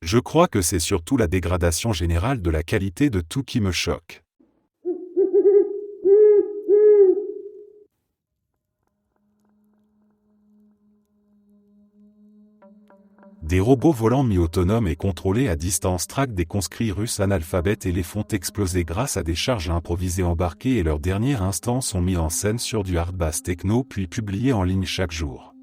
Je crois que c'est surtout la dégradation générale de la qualité de tout qui me choque. Des robots volants mi-autonomes et contrôlés à distance traquent des conscrits russes analphabètes et les font exploser grâce à des charges improvisées embarquées, et leurs derniers instants sont mis en scène sur du hard bass techno puis publiés en ligne chaque jour.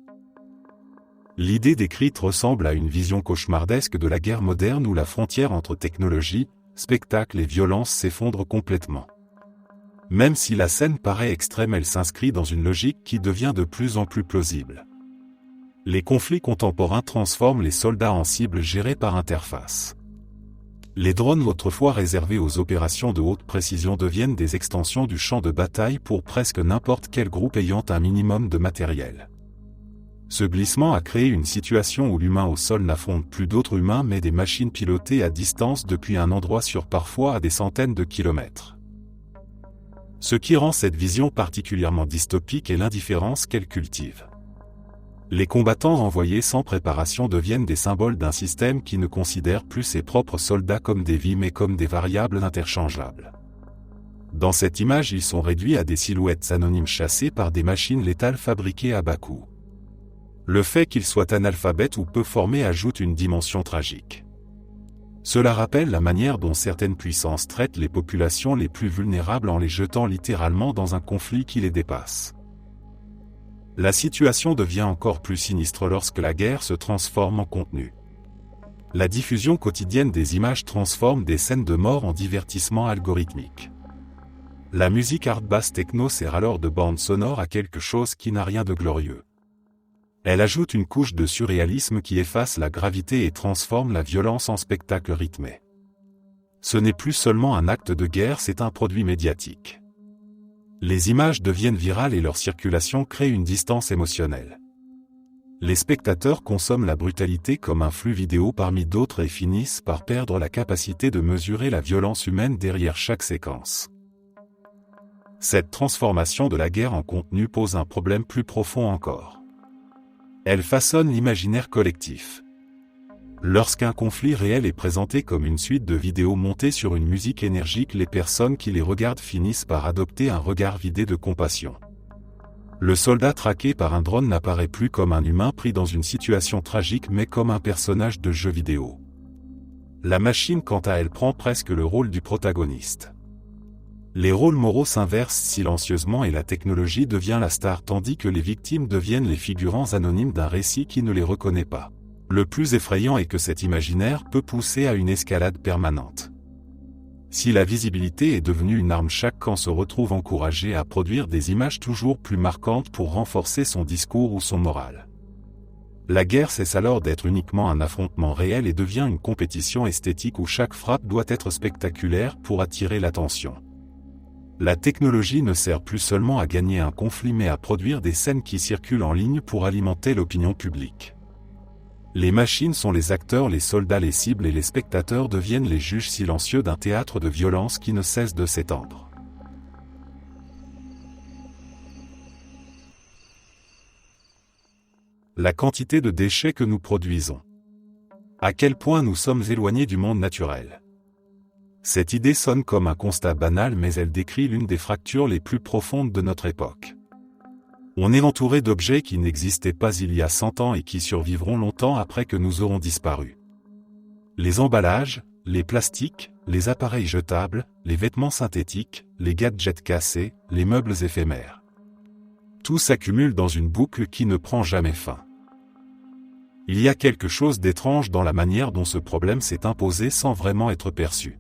L'idée décrite ressemble à une vision cauchemardesque de la guerre moderne où la frontière entre technologie, spectacle et violence s'effondre complètement. Même si la scène paraît extrême, elle s'inscrit dans une logique qui devient de plus en plus plausible. Les conflits contemporains transforment les soldats en cibles gérées par interface. Les drones autrefois réservés aux opérations de haute précision deviennent des extensions du champ de bataille pour presque n'importe quel groupe ayant un minimum de matériel. Ce glissement a créé une situation où l'humain au sol n'affronte plus d'autres humains mais des machines pilotées à distance depuis un endroit sur parfois à des centaines de kilomètres. Ce qui rend cette vision particulièrement dystopique est l'indifférence qu'elle cultive. Les combattants envoyés sans préparation deviennent des symboles d'un système qui ne considère plus ses propres soldats comme des vies mais comme des variables interchangeables. Dans cette image, ils sont réduits à des silhouettes anonymes chassées par des machines létales fabriquées à bas coût. Le fait qu'ils soient analphabètes ou peu formés ajoute une dimension tragique. Cela rappelle la manière dont certaines puissances traitent les populations les plus vulnérables en les jetant littéralement dans un conflit qui les dépasse. La situation devient encore plus sinistre lorsque la guerre se transforme en contenu. La diffusion quotidienne des images transforme des scènes de mort en divertissements algorithmiques. La musique hard bass techno sert alors de bande sonore à quelque chose qui n'a rien de glorieux. Elle ajoute une couche de surréalisme qui efface la gravité et transforme la violence en spectacle rythmé. Ce n'est plus seulement un acte de guerre, c'est un produit médiatique. Les images deviennent virales et leur circulation crée une distance émotionnelle. Les spectateurs consomment la brutalité comme un flux vidéo parmi d'autres et finissent par perdre la capacité de mesurer la violence humaine derrière chaque séquence. Cette transformation de la guerre en contenu pose un problème plus profond encore. Elle façonne l'imaginaire collectif. Lorsqu'un conflit réel est présenté comme une suite de vidéos montées sur une musique énergique, les personnes qui les regardent finissent par adopter un regard vidé de compassion. Le soldat traqué par un drone n'apparaît plus comme un humain pris dans une situation tragique mais comme un personnage de jeu vidéo. La machine, quant à elle, prend presque le rôle du protagoniste. Les rôles moraux s'inversent silencieusement et la technologie devient la star tandis que les victimes deviennent les figurants anonymes d'un récit qui ne les reconnaît pas. Le plus effrayant est que cet imaginaire peut pousser à une escalade permanente. Si la visibilité est devenue une arme, chaque camp se retrouve encouragé à produire des images toujours plus marquantes pour renforcer son discours ou son moral. La guerre cesse alors d'être uniquement un affrontement réel et devient une compétition esthétique où chaque frappe doit être spectaculaire pour attirer l'attention. La technologie ne sert plus seulement à gagner un conflit mais à produire des scènes qui circulent en ligne pour alimenter l'opinion publique. Les machines sont les acteurs, les soldats les cibles et les spectateurs deviennent les juges silencieux d'un théâtre de violence qui ne cesse de s'étendre. La quantité de déchets que nous produisons. À quel point nous sommes éloignés du monde naturel. Cette idée sonne comme un constat banal mais elle décrit l'une des fractures les plus profondes de notre époque. On est entouré d'objets qui n'existaient pas il y a 100 ans et qui survivront longtemps après que nous aurons disparu. Les emballages, les plastiques, les appareils jetables, les vêtements synthétiques, les gadgets cassés, les meubles éphémères. Tout s'accumule dans une boucle qui ne prend jamais fin. Il y a quelque chose d'étrange dans la manière dont ce problème s'est imposé sans vraiment être perçu.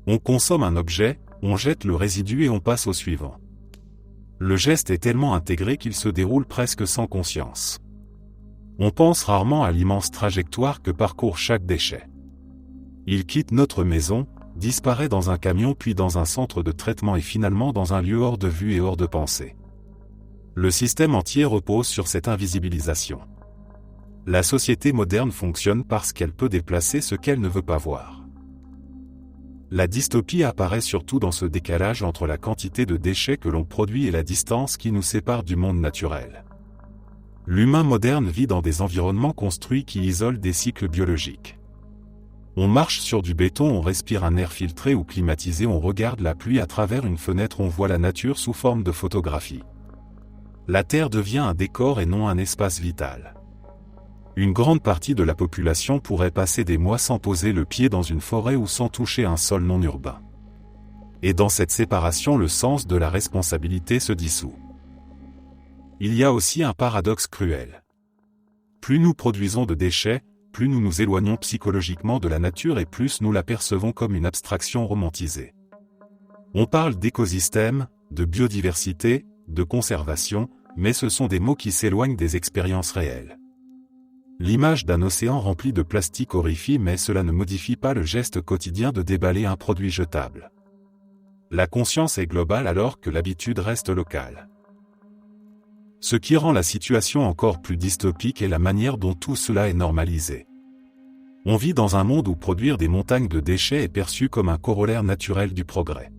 On consomme un objet, on jette le résidu et on passe au suivant. Le geste est tellement intégré qu'il se déroule presque sans conscience. On pense rarement à l'immense trajectoire que parcourt chaque déchet. Il quitte notre maison, disparaît dans un camion puis dans un centre de traitement et finalement dans un lieu hors de vue et hors de pensée. Le système entier repose sur cette invisibilisation. La société moderne fonctionne parce qu'elle peut déplacer ce qu'elle ne veut pas voir. La dystopie apparaît surtout dans ce décalage entre la quantité de déchets que l'on produit et la distance qui nous sépare du monde naturel. L'humain moderne vit dans des environnements construits qui isolent des cycles biologiques. On marche sur du béton, on respire un air filtré ou climatisé, on regarde la pluie à travers une fenêtre, on voit la nature sous forme de photographie. La Terre devient un décor et non un espace vital. Une grande partie de la population pourrait passer des mois sans poser le pied dans une forêt ou sans toucher un sol non urbain. Et dans cette séparation, le sens de la responsabilité se dissout. Il y a aussi un paradoxe cruel. Plus nous produisons de déchets, plus nous nous éloignons psychologiquement de la nature et plus nous la percevons comme une abstraction romantisée. On parle d'écosystème, de biodiversité, de conservation, mais ce sont des mots qui s'éloignent des expériences réelles. L'image d'un océan rempli de plastique horrifie, mais cela ne modifie pas le geste quotidien de déballer un produit jetable. La conscience est globale alors que l'habitude reste locale. Ce qui rend la situation encore plus dystopique est la manière dont tout cela est normalisé. On vit dans un monde où produire des montagnes de déchets est perçu comme un corollaire naturel du progrès.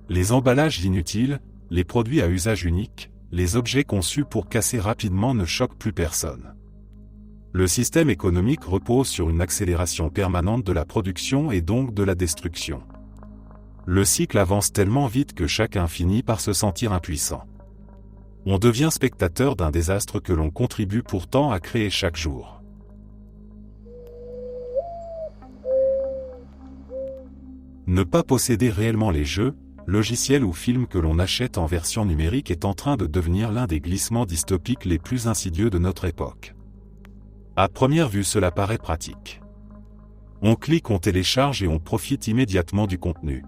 Les emballages inutiles, les produits à usage unique, les objets conçus pour casser rapidement ne choquent plus personne. Le système économique repose sur une accélération permanente de la production et donc de la destruction. Le cycle avance tellement vite que chacun finit par se sentir impuissant. On devient spectateur d'un désastre que l'on contribue pourtant à créer chaque jour. Ne pas posséder réellement les jeux, logiciels ou films que l'on achète en version numérique est en train de devenir l'un des glissements dystopiques les plus insidieux de notre époque. À première vue, cela paraît pratique. On clique, on télécharge et on profite immédiatement du contenu.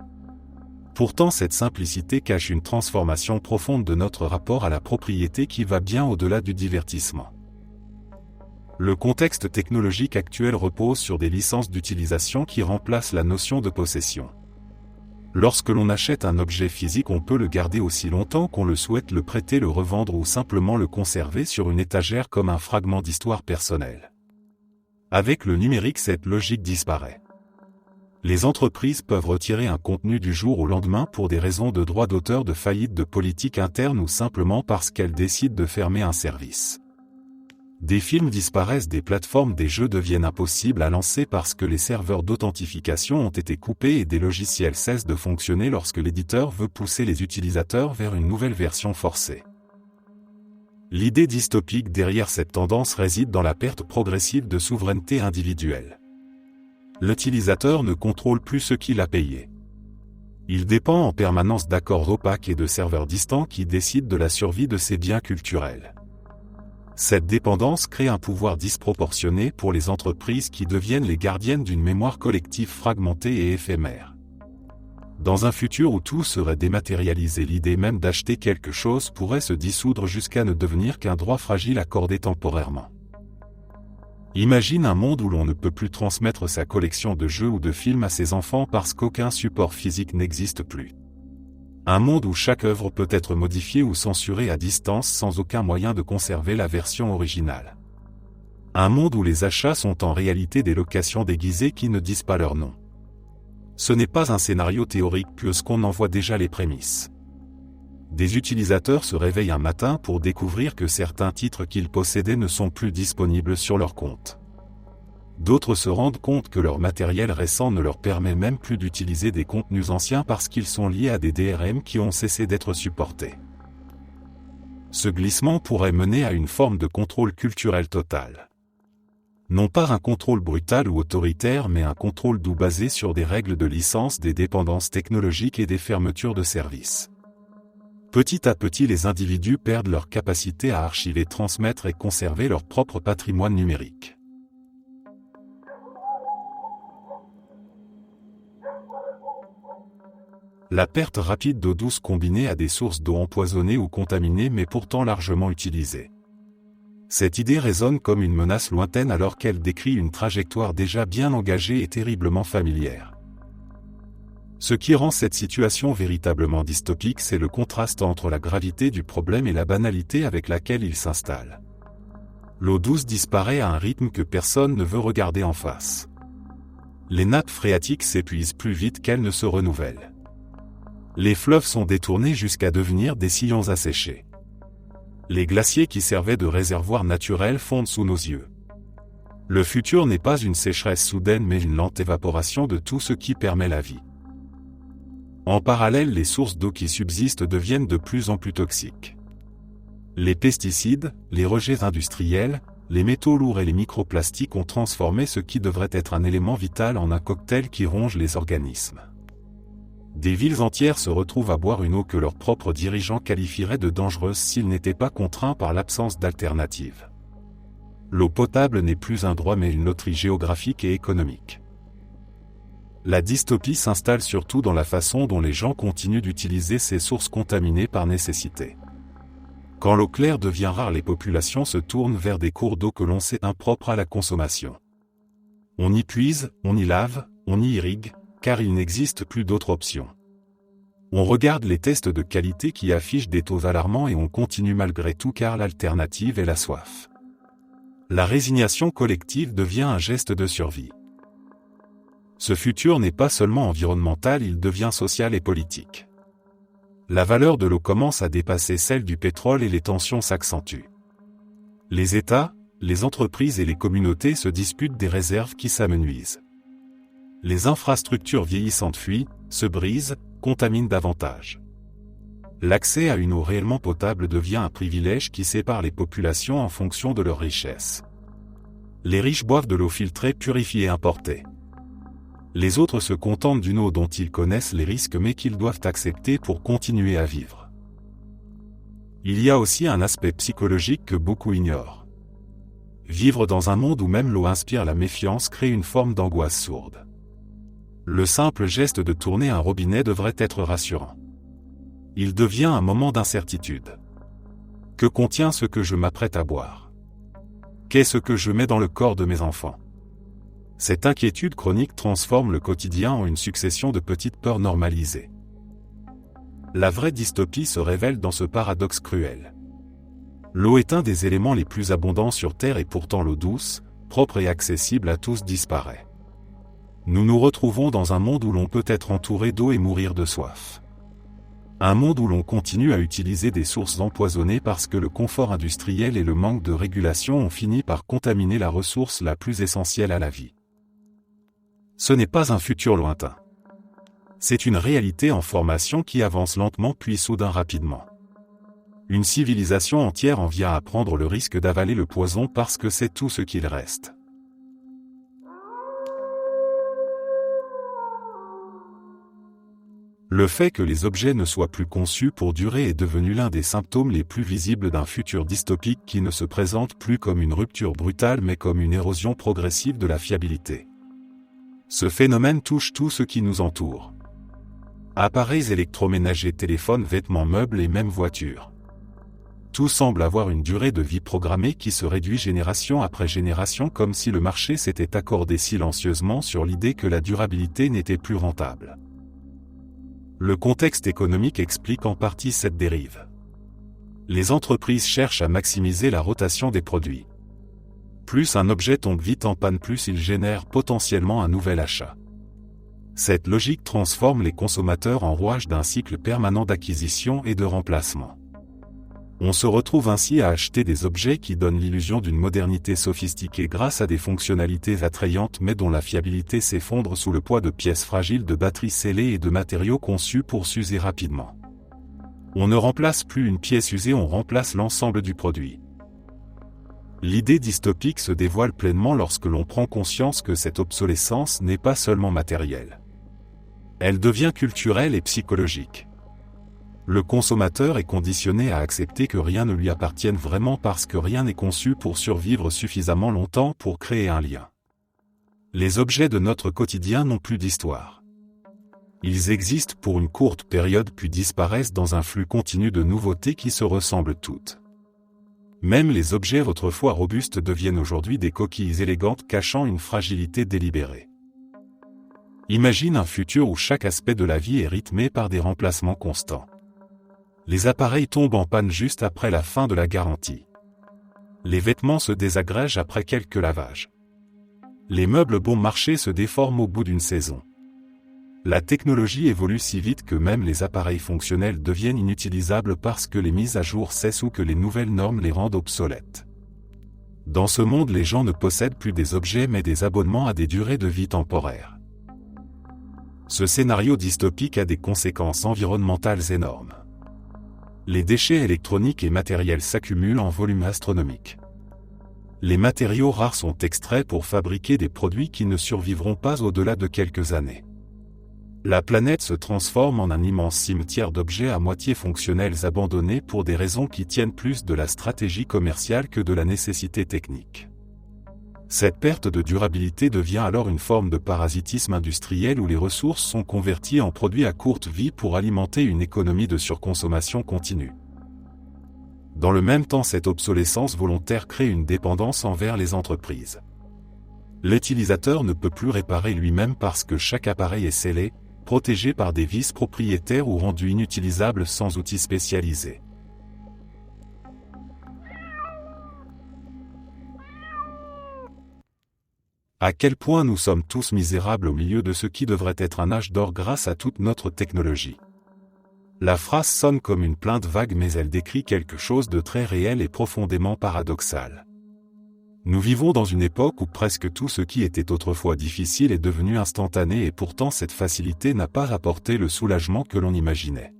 Pourtant, cette simplicité cache une transformation profonde de notre rapport à la propriété qui va bien au-delà du divertissement. Le contexte technologique actuel repose sur des licences d'utilisation qui remplacent la notion de possession. Lorsque l'on achète un objet physique, on peut le garder aussi longtemps qu'on le souhaite, le prêter, le revendre ou simplement le conserver sur une étagère comme un fragment d'histoire personnelle. Avec le numérique, cette logique disparaît. Les entreprises peuvent retirer un contenu du jour au lendemain pour des raisons de droit d'auteur, de faillite, de politique interne ou simplement parce qu'elles décident de fermer un service. Des films disparaissent des plateformes, des jeux deviennent impossibles à lancer parce que les serveurs d'authentification ont été coupés et des logiciels cessent de fonctionner lorsque l'éditeur veut pousser les utilisateurs vers une nouvelle version forcée. L'idée dystopique derrière cette tendance réside dans la perte progressive de souveraineté individuelle. L'utilisateur ne contrôle plus ce qu'il a payé. Il dépend en permanence d'accords opaques et de serveurs distants qui décident de la survie de ses biens culturels. Cette dépendance crée un pouvoir disproportionné pour les entreprises qui deviennent les gardiennes d'une mémoire collective fragmentée et éphémère. Dans un futur où tout serait dématérialisé, l'idée même d'acheter quelque chose pourrait se dissoudre jusqu'à ne devenir qu'un droit fragile accordé temporairement. Imagine un monde où l'on ne peut plus transmettre sa collection de jeux ou de films à ses enfants parce qu'aucun support physique n'existe plus. Un monde où chaque œuvre peut être modifiée ou censurée à distance sans aucun moyen de conserver la version originale. Un monde où les achats sont en réalité des locations déguisées qui ne disent pas leur nom. Ce n'est pas un scénario théorique puisqu'on en voit déjà les prémices. Des utilisateurs se réveillent un matin pour découvrir que certains titres qu'ils possédaient ne sont plus disponibles sur leur compte. D'autres se rendent compte que leur matériel récent ne leur permet même plus d'utiliser des contenus anciens parce qu'ils sont liés à des DRM qui ont cessé d'être supportés. Ce glissement pourrait mener à une forme de contrôle culturel total. Non pas un contrôle brutal ou autoritaire, mais un contrôle doux basé sur des règles de licence, des dépendances technologiques et des fermetures de services. Petit à petit, les individus perdent leur capacité à archiver, transmettre et conserver leur propre patrimoine numérique. La perte rapide d'eau douce combinée à des sources d'eau empoisonnées ou contaminées mais pourtant largement utilisées. Cette idée résonne comme une menace lointaine alors qu'elle décrit une trajectoire déjà bien engagée et terriblement familière. Ce qui rend cette situation véritablement dystopique, c'est le contraste entre la gravité du problème et la banalité avec laquelle il s'installe. L'eau douce disparaît à un rythme que personne ne veut regarder en face. Les nappes phréatiques s'épuisent plus vite qu'elles ne se renouvellent. Les fleuves sont détournés jusqu'à devenir des sillons asséchés. Les glaciers qui servaient de réservoirs naturels fondent sous nos yeux. Le futur n'est pas une sécheresse soudaine mais une lente évaporation de tout ce qui permet la vie. En parallèle, les sources d'eau qui subsistent deviennent de plus en plus toxiques. Les pesticides, les rejets industriels, les métaux lourds et les microplastiques ont transformé ce qui devrait être un élément vital en un cocktail qui ronge les organismes. Des villes entières se retrouvent à boire une eau que leurs propres dirigeants qualifieraient de dangereuse s'ils n'étaient pas contraints par l'absence d'alternative. L'eau potable n'est plus un droit mais une loterie géographique et économique. La dystopie s'installe surtout dans la façon dont les gens continuent d'utiliser ces sources contaminées par nécessité. Quand l'eau claire devient rare, les populations se tournent vers des cours d'eau que l'on sait impropres à la consommation. On y puise, on y lave, on y irrigue, car il n'existe plus d'autre option. On regarde les tests de qualité qui affichent des taux alarmants et on continue malgré tout car l'alternative est la soif. La résignation collective devient un geste de survie. Ce futur n'est pas seulement environnemental, il devient social et politique. La valeur de l'eau commence à dépasser celle du pétrole et les tensions s'accentuent. Les États, les entreprises et les communautés se disputent des réserves qui s'amenuisent. Les infrastructures vieillissantes fuient, se brisent, contaminent davantage. L'accès à une eau réellement potable devient un privilège qui sépare les populations en fonction de leur richesse. Les riches boivent de l'eau filtrée, purifiée et importée. Les autres se contentent d'une eau dont ils connaissent les risques mais qu'ils doivent accepter pour continuer à vivre. Il y a aussi un aspect psychologique que beaucoup ignorent. Vivre dans un monde où même l'eau inspire la méfiance crée une forme d'angoisse sourde. Le simple geste de tourner un robinet devrait être rassurant. Il devient un moment d'incertitude. Que contient ce que je m'apprête à boire? Qu'est-ce que je mets dans le corps de mes enfants? Cette inquiétude chronique transforme le quotidien en une succession de petites peurs normalisées. La vraie dystopie se révèle dans ce paradoxe cruel. L'eau est un des éléments les plus abondants sur Terre et pourtant l'eau douce, propre et accessible à tous disparaît. Nous nous retrouvons dans un monde où l'on peut être entouré d'eau et mourir de soif. Un monde où l'on continue à utiliser des sources empoisonnées parce que le confort industriel et le manque de régulation ont fini par contaminer la ressource la plus essentielle à la vie. Ce n'est pas un futur lointain. C'est une réalité en formation qui avance lentement puis soudain rapidement. Une civilisation entière en vient à prendre le risque d'avaler le poison parce que c'est tout ce qu'il reste. Le fait que les objets ne soient plus conçus pour durer est devenu l'un des symptômes les plus visibles d'un futur dystopique qui ne se présente plus comme une rupture brutale mais comme une érosion progressive de la fiabilité. Ce phénomène touche tout ce qui nous entoure. Appareils électroménagers, téléphones, vêtements, meubles et même voitures. Tout semble avoir une durée de vie programmée qui se réduit génération après génération comme si le marché s'était accordé silencieusement sur l'idée que la durabilité n'était plus rentable. Le contexte économique explique en partie cette dérive. Les entreprises cherchent à maximiser la rotation des produits. Plus un objet tombe vite en panne, plus il génère potentiellement un nouvel achat. Cette logique transforme les consommateurs en rouages d'un cycle permanent d'acquisition et de remplacement. On se retrouve ainsi à acheter des objets qui donnent l'illusion d'une modernité sophistiquée grâce à des fonctionnalités attrayantes mais dont la fiabilité s'effondre sous le poids de pièces fragiles, de batteries scellées et de matériaux conçus pour s'user rapidement. On ne remplace plus une pièce usée, on remplace l'ensemble du produit. L'idée dystopique se dévoile pleinement lorsque l'on prend conscience que cette obsolescence n'est pas seulement matérielle. Elle devient culturelle et psychologique. Le consommateur est conditionné à accepter que rien ne lui appartienne vraiment parce que rien n'est conçu pour survivre suffisamment longtemps pour créer un lien. Les objets de notre quotidien n'ont plus d'histoire. Ils existent pour une courte période puis disparaissent dans un flux continu de nouveautés qui se ressemblent toutes. Même les objets autrefois robustes deviennent aujourd'hui des coquilles élégantes cachant une fragilité délibérée. Imagine un futur où chaque aspect de la vie est rythmé par des remplacements constants. Les appareils tombent en panne juste après la fin de la garantie. Les vêtements se désagrègent après quelques lavages. Les meubles bon marché se déforment au bout d'une saison. La technologie évolue si vite que même les appareils fonctionnels deviennent inutilisables parce que les mises à jour cessent ou que les nouvelles normes les rendent obsolètes. Dans ce monde, les gens ne possèdent plus des objets mais des abonnements à des durées de vie temporaires. Ce scénario dystopique a des conséquences environnementales énormes. Les déchets électroniques et matériels s'accumulent en volume astronomique. Les matériaux rares sont extraits pour fabriquer des produits qui ne survivront pas au-delà de quelques années. La planète se transforme en un immense cimetière d'objets à moitié fonctionnels abandonnés pour des raisons qui tiennent plus de la stratégie commerciale que de la nécessité technique. Cette perte de durabilité devient alors une forme de parasitisme industriel où les ressources sont converties en produits à courte vie pour alimenter une économie de surconsommation continue. Dans le même temps, cette obsolescence volontaire crée une dépendance envers les entreprises. L'utilisateur ne peut plus réparer lui-même parce que chaque appareil est scellé, protégé par des vis propriétaires ou rendu inutilisable sans outils spécialisés. À quel point nous sommes tous misérables au milieu de ce qui devrait être un âge d'or grâce à toute notre technologie. La phrase sonne comme une plainte vague mais elle décrit quelque chose de très réel et profondément paradoxal. Nous vivons dans une époque où presque tout ce qui était autrefois difficile est devenu instantané et pourtant cette facilité n'a pas apporté le soulagement que l'on imaginait.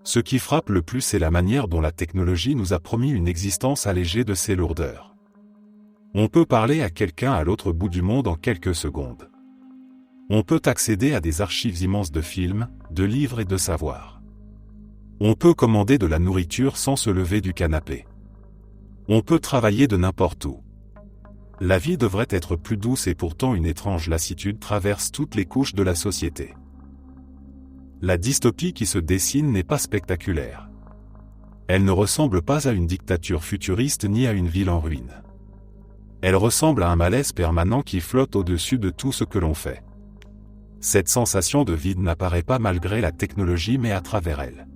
Ce qui frappe le plus c'est la manière dont la technologie nous a promis une existence allégée de ses lourdeurs. On peut parler à quelqu'un à l'autre bout du monde en quelques secondes. On peut accéder à des archives immenses de films, de livres et de savoirs. On peut commander de la nourriture sans se lever du canapé. On peut travailler de n'importe où. La vie devrait être plus douce et pourtant une étrange lassitude traverse toutes les couches de la société. La dystopie qui se dessine n'est pas spectaculaire. Elle ne ressemble pas à une dictature futuriste ni à une ville en ruine. Elle ressemble à un malaise permanent qui flotte au-dessus de tout ce que l'on fait. Cette sensation de vide n'apparaît pas malgré la technologie mais à travers elle.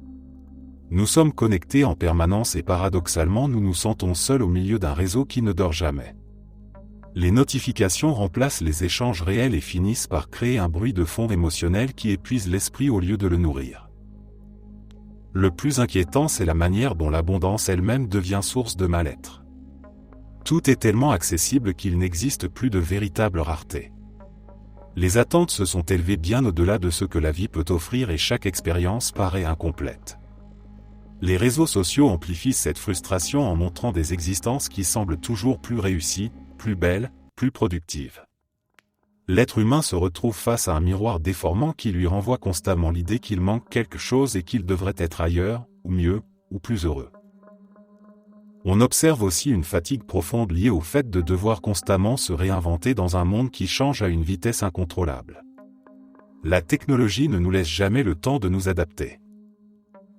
Nous sommes connectés en permanence et paradoxalement nous nous sentons seuls au milieu d'un réseau qui ne dort jamais. Les notifications remplacent les échanges réels et finissent par créer un bruit de fond émotionnel qui épuise l'esprit au lieu de le nourrir. Le plus inquiétant, c'est la manière dont l'abondance elle-même devient source de mal-être. Tout est tellement accessible qu'il n'existe plus de véritable rareté. Les attentes se sont élevées bien au-delà de ce que la vie peut offrir et chaque expérience paraît incomplète. Les réseaux sociaux amplifient cette frustration en montrant des existences qui semblent toujours plus réussies, plus belles, plus productives. L'être humain se retrouve face à un miroir déformant qui lui renvoie constamment l'idée qu'il manque quelque chose et qu'il devrait être ailleurs, ou mieux, ou plus heureux. On observe aussi une fatigue profonde liée au fait de devoir constamment se réinventer dans un monde qui change à une vitesse incontrôlable. La technologie ne nous laisse jamais le temps de nous adapter.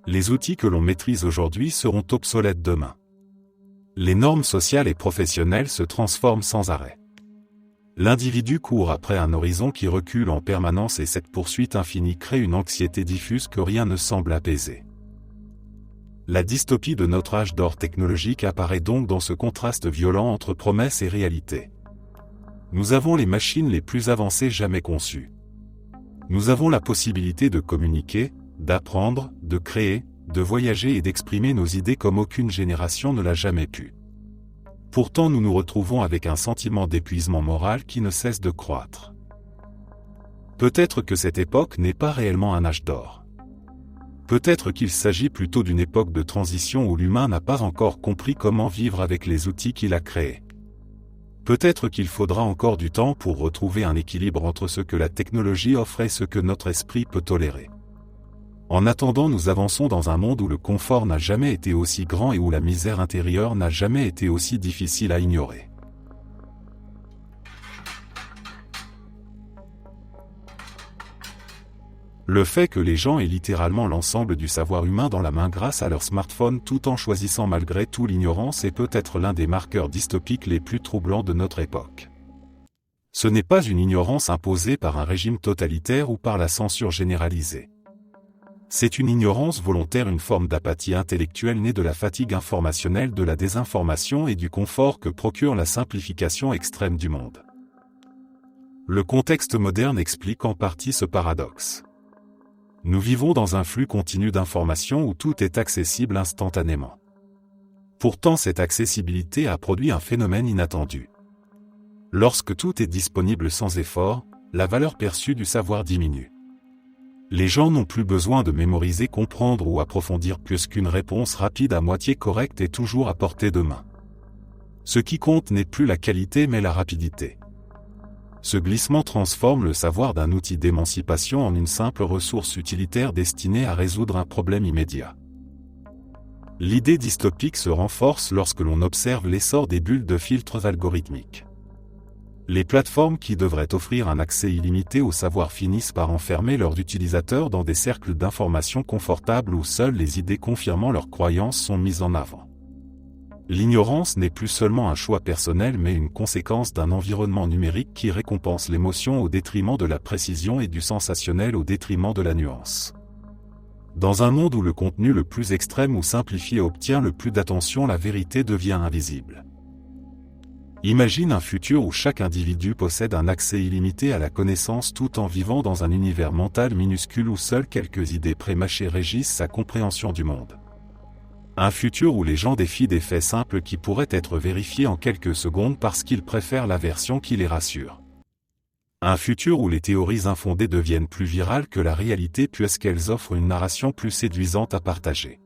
Les outils que l'on maîtrise aujourd'hui seront obsolètes demain. Les normes sociales et professionnelles se transforment sans arrêt. L'individu court après un horizon qui recule en permanence et cette poursuite infinie crée une anxiété diffuse que rien ne semble apaiser. La dystopie de notre âge d'or technologique apparaît donc dans ce contraste violent entre promesses et réalité. Nous avons les machines les plus avancées jamais conçues. Nous avons la possibilité de communiquer, d'apprendre, de créer, de voyager et d'exprimer nos idées comme aucune génération ne l'a jamais pu. Pourtant nous nous retrouvons avec un sentiment d'épuisement moral qui ne cesse de croître. Peut-être que cette époque n'est pas réellement un âge d'or. Peut-être qu'il s'agit plutôt d'une époque de transition où l'humain n'a pas encore compris comment vivre avec les outils qu'il a créés. Peut-être qu'il faudra encore du temps pour retrouver un équilibre entre ce que la technologie offre et ce que notre esprit peut tolérer. En attendant, nous avançons dans un monde où le confort n'a jamais été aussi grand et où la misère intérieure n'a jamais été aussi difficile à ignorer. Le fait que les gens aient littéralement l'ensemble du savoir humain dans la main grâce à leur smartphone tout en choisissant malgré tout l'ignorance est peut-être l'un des marqueurs dystopiques les plus troublants de notre époque. Ce n'est pas une ignorance imposée par un régime totalitaire ou par la censure généralisée. C'est une ignorance volontaire, une forme d'apathie intellectuelle née de la fatigue informationnelle, de la désinformation et du confort que procure la simplification extrême du monde. Le contexte moderne explique en partie ce paradoxe. Nous vivons dans un flux continu d'informations où tout est accessible instantanément. Pourtant cette accessibilité a produit un phénomène inattendu. Lorsque tout est disponible sans effort, la valeur perçue du savoir diminue. Les gens n'ont plus besoin de mémoriser, comprendre ou approfondir puisqu'une réponse rapide à moitié correcte est toujours à portée de main. Ce qui compte n'est plus la qualité mais la rapidité. Ce glissement transforme le savoir d'un outil d'émancipation en une simple ressource utilitaire destinée à résoudre un problème immédiat. L'idée dystopique se renforce lorsque l'on observe l'essor des bulles de filtres algorithmiques. Les plateformes qui devraient offrir un accès illimité au savoir finissent par enfermer leurs utilisateurs dans des cercles d'information confortables où seules les idées confirmant leurs croyances sont mises en avant. L'ignorance n'est plus seulement un choix personnel mais une conséquence d'un environnement numérique qui récompense l'émotion au détriment de la précision et du sensationnel au détriment de la nuance. Dans un monde où le contenu le plus extrême ou simplifié obtient le plus d'attention, la vérité devient invisible. Imagine un futur où chaque individu possède un accès illimité à la connaissance tout en vivant dans un univers mental minuscule où seules quelques idées prémâchées régissent sa compréhension du monde. Un futur où les gens défient des faits simples qui pourraient être vérifiés en quelques secondes parce qu'ils préfèrent la version qui les rassure. Un futur où les théories infondées deviennent plus virales que la réalité puisqu'elles offrent une narration plus séduisante à partager.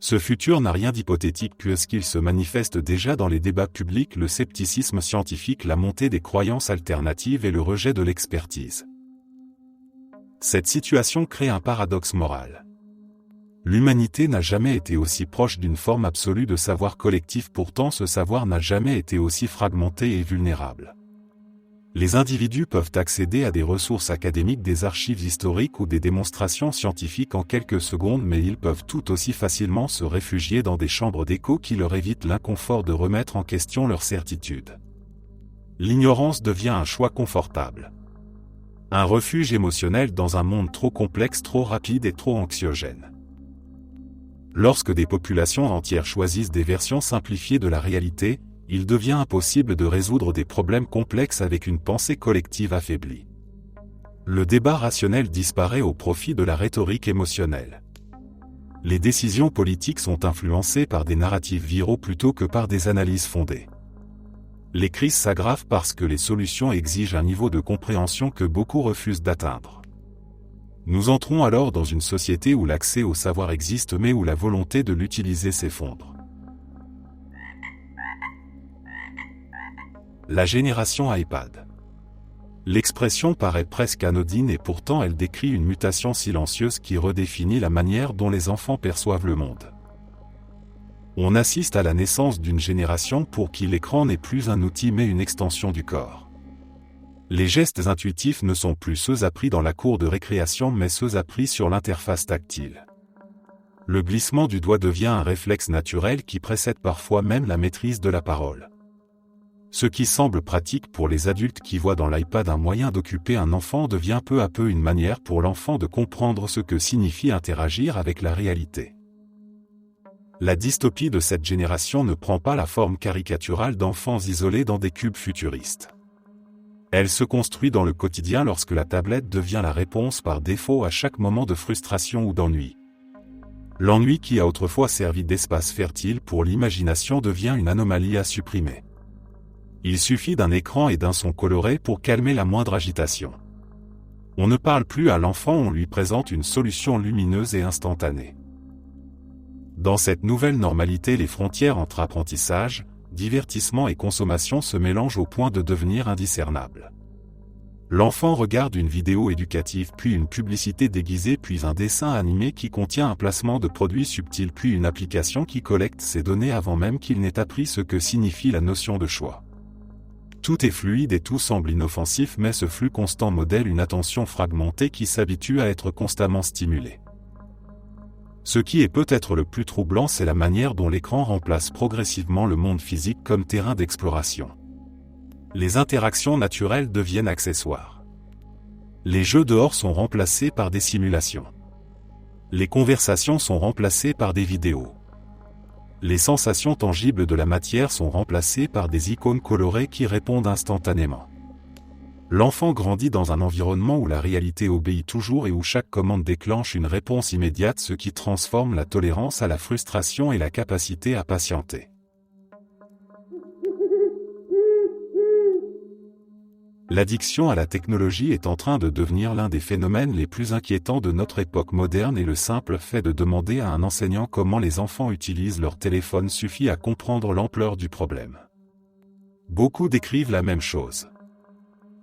Ce futur n'a rien d'hypothétique puisqu'il se manifeste déjà dans les débats publics, le scepticisme scientifique, la montée des croyances alternatives et le rejet de l'expertise. Cette situation crée un paradoxe moral. L'humanité n'a jamais été aussi proche d'une forme absolue de savoir collectif, pourtant ce savoir n'a jamais été aussi fragmenté et vulnérable. Les individus peuvent accéder à des ressources académiques, des archives historiques ou des démonstrations scientifiques en quelques secondes, mais ils peuvent tout aussi facilement se réfugier dans des chambres d'écho qui leur évitent l'inconfort de remettre en question leurs certitudes. L'ignorance devient un choix confortable. Un refuge émotionnel dans un monde trop complexe, trop rapide et trop anxiogène. Lorsque des populations entières choisissent des versions simplifiées de la réalité, il devient impossible de résoudre des problèmes complexes avec une pensée collective affaiblie. Le débat rationnel disparaît au profit de la rhétorique émotionnelle. Les décisions politiques sont influencées par des narratifs viraux plutôt que par des analyses fondées. Les crises s'aggravent parce que les solutions exigent un niveau de compréhension que beaucoup refusent d'atteindre. Nous entrons alors dans une société où l'accès au savoir existe mais où la volonté de l'utiliser s'effondre. La génération iPad. L'expression paraît presque anodine et pourtant elle décrit une mutation silencieuse qui redéfinit la manière dont les enfants perçoivent le monde. On assiste à la naissance d'une génération pour qui l'écran n'est plus un outil mais une extension du corps. Les gestes intuitifs ne sont plus ceux appris dans la cour de récréation mais ceux appris sur l'interface tactile. Le glissement du doigt devient un réflexe naturel qui précède parfois même la maîtrise de la parole. Ce qui semble pratique pour les adultes qui voient dans l'iPad un moyen d'occuper un enfant devient peu à peu une manière pour l'enfant de comprendre ce que signifie interagir avec la réalité. La dystopie de cette génération ne prend pas la forme caricaturale d'enfants isolés dans des cubes futuristes. Elle se construit dans le quotidien lorsque la tablette devient la réponse par défaut à chaque moment de frustration ou d'ennui. L'ennui qui a autrefois servi d'espace fertile pour l'imagination devient une anomalie à supprimer. Il suffit d'un écran et d'un son coloré pour calmer la moindre agitation. On ne parle plus à l'enfant, on lui présente une solution lumineuse et instantanée. Dans cette nouvelle normalité, les frontières entre apprentissage, divertissement et consommation se mélangent au point de devenir indiscernables. L'enfant regarde une vidéo éducative, puis une publicité déguisée, puis un dessin animé qui contient un placement de produits subtil, puis une application qui collecte ses données avant même qu'il n'ait appris ce que signifie la notion de choix. Tout est fluide et tout semble inoffensif, mais ce flux constant modèle une attention fragmentée qui s'habitue à être constamment stimulée. Ce qui est peut-être le plus troublant, c'est la manière dont l'écran remplace progressivement le monde physique comme terrain d'exploration. Les interactions naturelles deviennent accessoires. Les jeux dehors sont remplacés par des simulations. Les conversations sont remplacées par des vidéos. Les sensations tangibles de la matière sont remplacées par des icônes colorées qui répondent instantanément. L'enfant grandit dans un environnement où la réalité obéit toujours et où chaque commande déclenche une réponse immédiate, ce qui transforme la tolérance à la frustration et la capacité à patienter. L'addiction à la technologie est en train de devenir l'un des phénomènes les plus inquiétants de notre époque moderne et le simple fait de demander à un enseignant comment les enfants utilisent leur téléphone suffit à comprendre l'ampleur du problème. Beaucoup décrivent la même chose.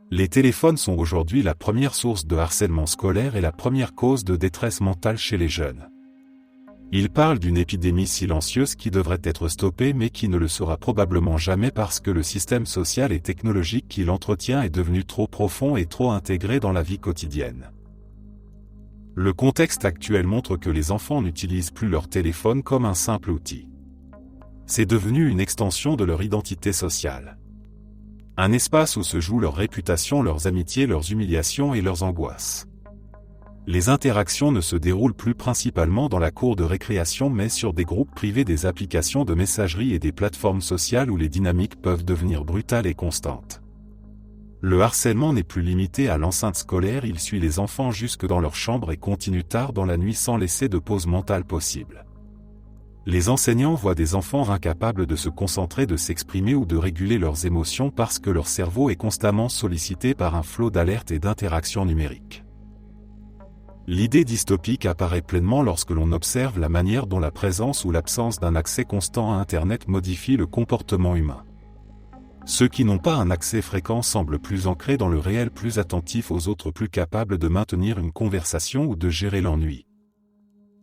Les téléphones sont aujourd'hui la première source de harcèlement scolaire et la première cause de détresse mentale chez les jeunes. Ils parlent d'une épidémie silencieuse qui devrait être stoppée mais qui ne le sera probablement jamais parce que le système social et technologique qui l'entretient est devenu trop profond et trop intégré dans la vie quotidienne. Le contexte actuel montre que les enfants n'utilisent plus leur téléphone comme un simple outil. C'est devenu une extension de leur identité sociale. Un espace où se jouent leur réputation, leurs amitiés, leurs humiliations et leurs angoisses. Les interactions ne se déroulent plus principalement dans la cour de récréation mais sur des groupes privés, des applications de messagerie et des plateformes sociales où les dynamiques peuvent devenir brutales et constantes. Le harcèlement n'est plus limité à l'enceinte scolaire, il suit les enfants jusque dans leur chambre et continue tard dans la nuit sans laisser de pause mentale possible. Les enseignants voient des enfants incapables de se concentrer, de s'exprimer ou de réguler leurs émotions parce que leur cerveau est constamment sollicité par un flot d'alertes et d'interactions numériques. L'idée dystopique apparaît pleinement lorsque l'on observe la manière dont la présence ou l'absence d'un accès constant à Internet modifie le comportement humain. Ceux qui n'ont pas un accès fréquent semblent plus ancrés dans le réel, plus attentifs aux autres, plus capables de maintenir une conversation ou de gérer l'ennui.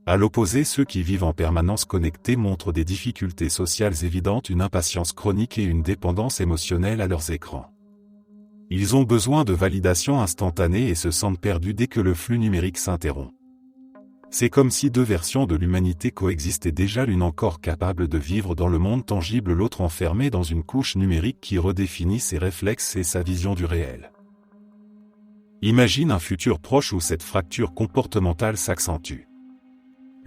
À l'opposé, ceux qui vivent en permanence connectés montrent des difficultés sociales évidentes, une impatience chronique et une dépendance émotionnelle à leurs écrans. Ils ont besoin de validation instantanée et se sentent perdus dès que le flux numérique s'interrompt. C'est comme si deux versions de l'humanité coexistaient déjà, l'une encore capable de vivre dans le monde tangible, l'autre enfermée dans une couche numérique qui redéfinit ses réflexes et sa vision du réel. Imagine un futur proche où cette fracture comportementale s'accentue.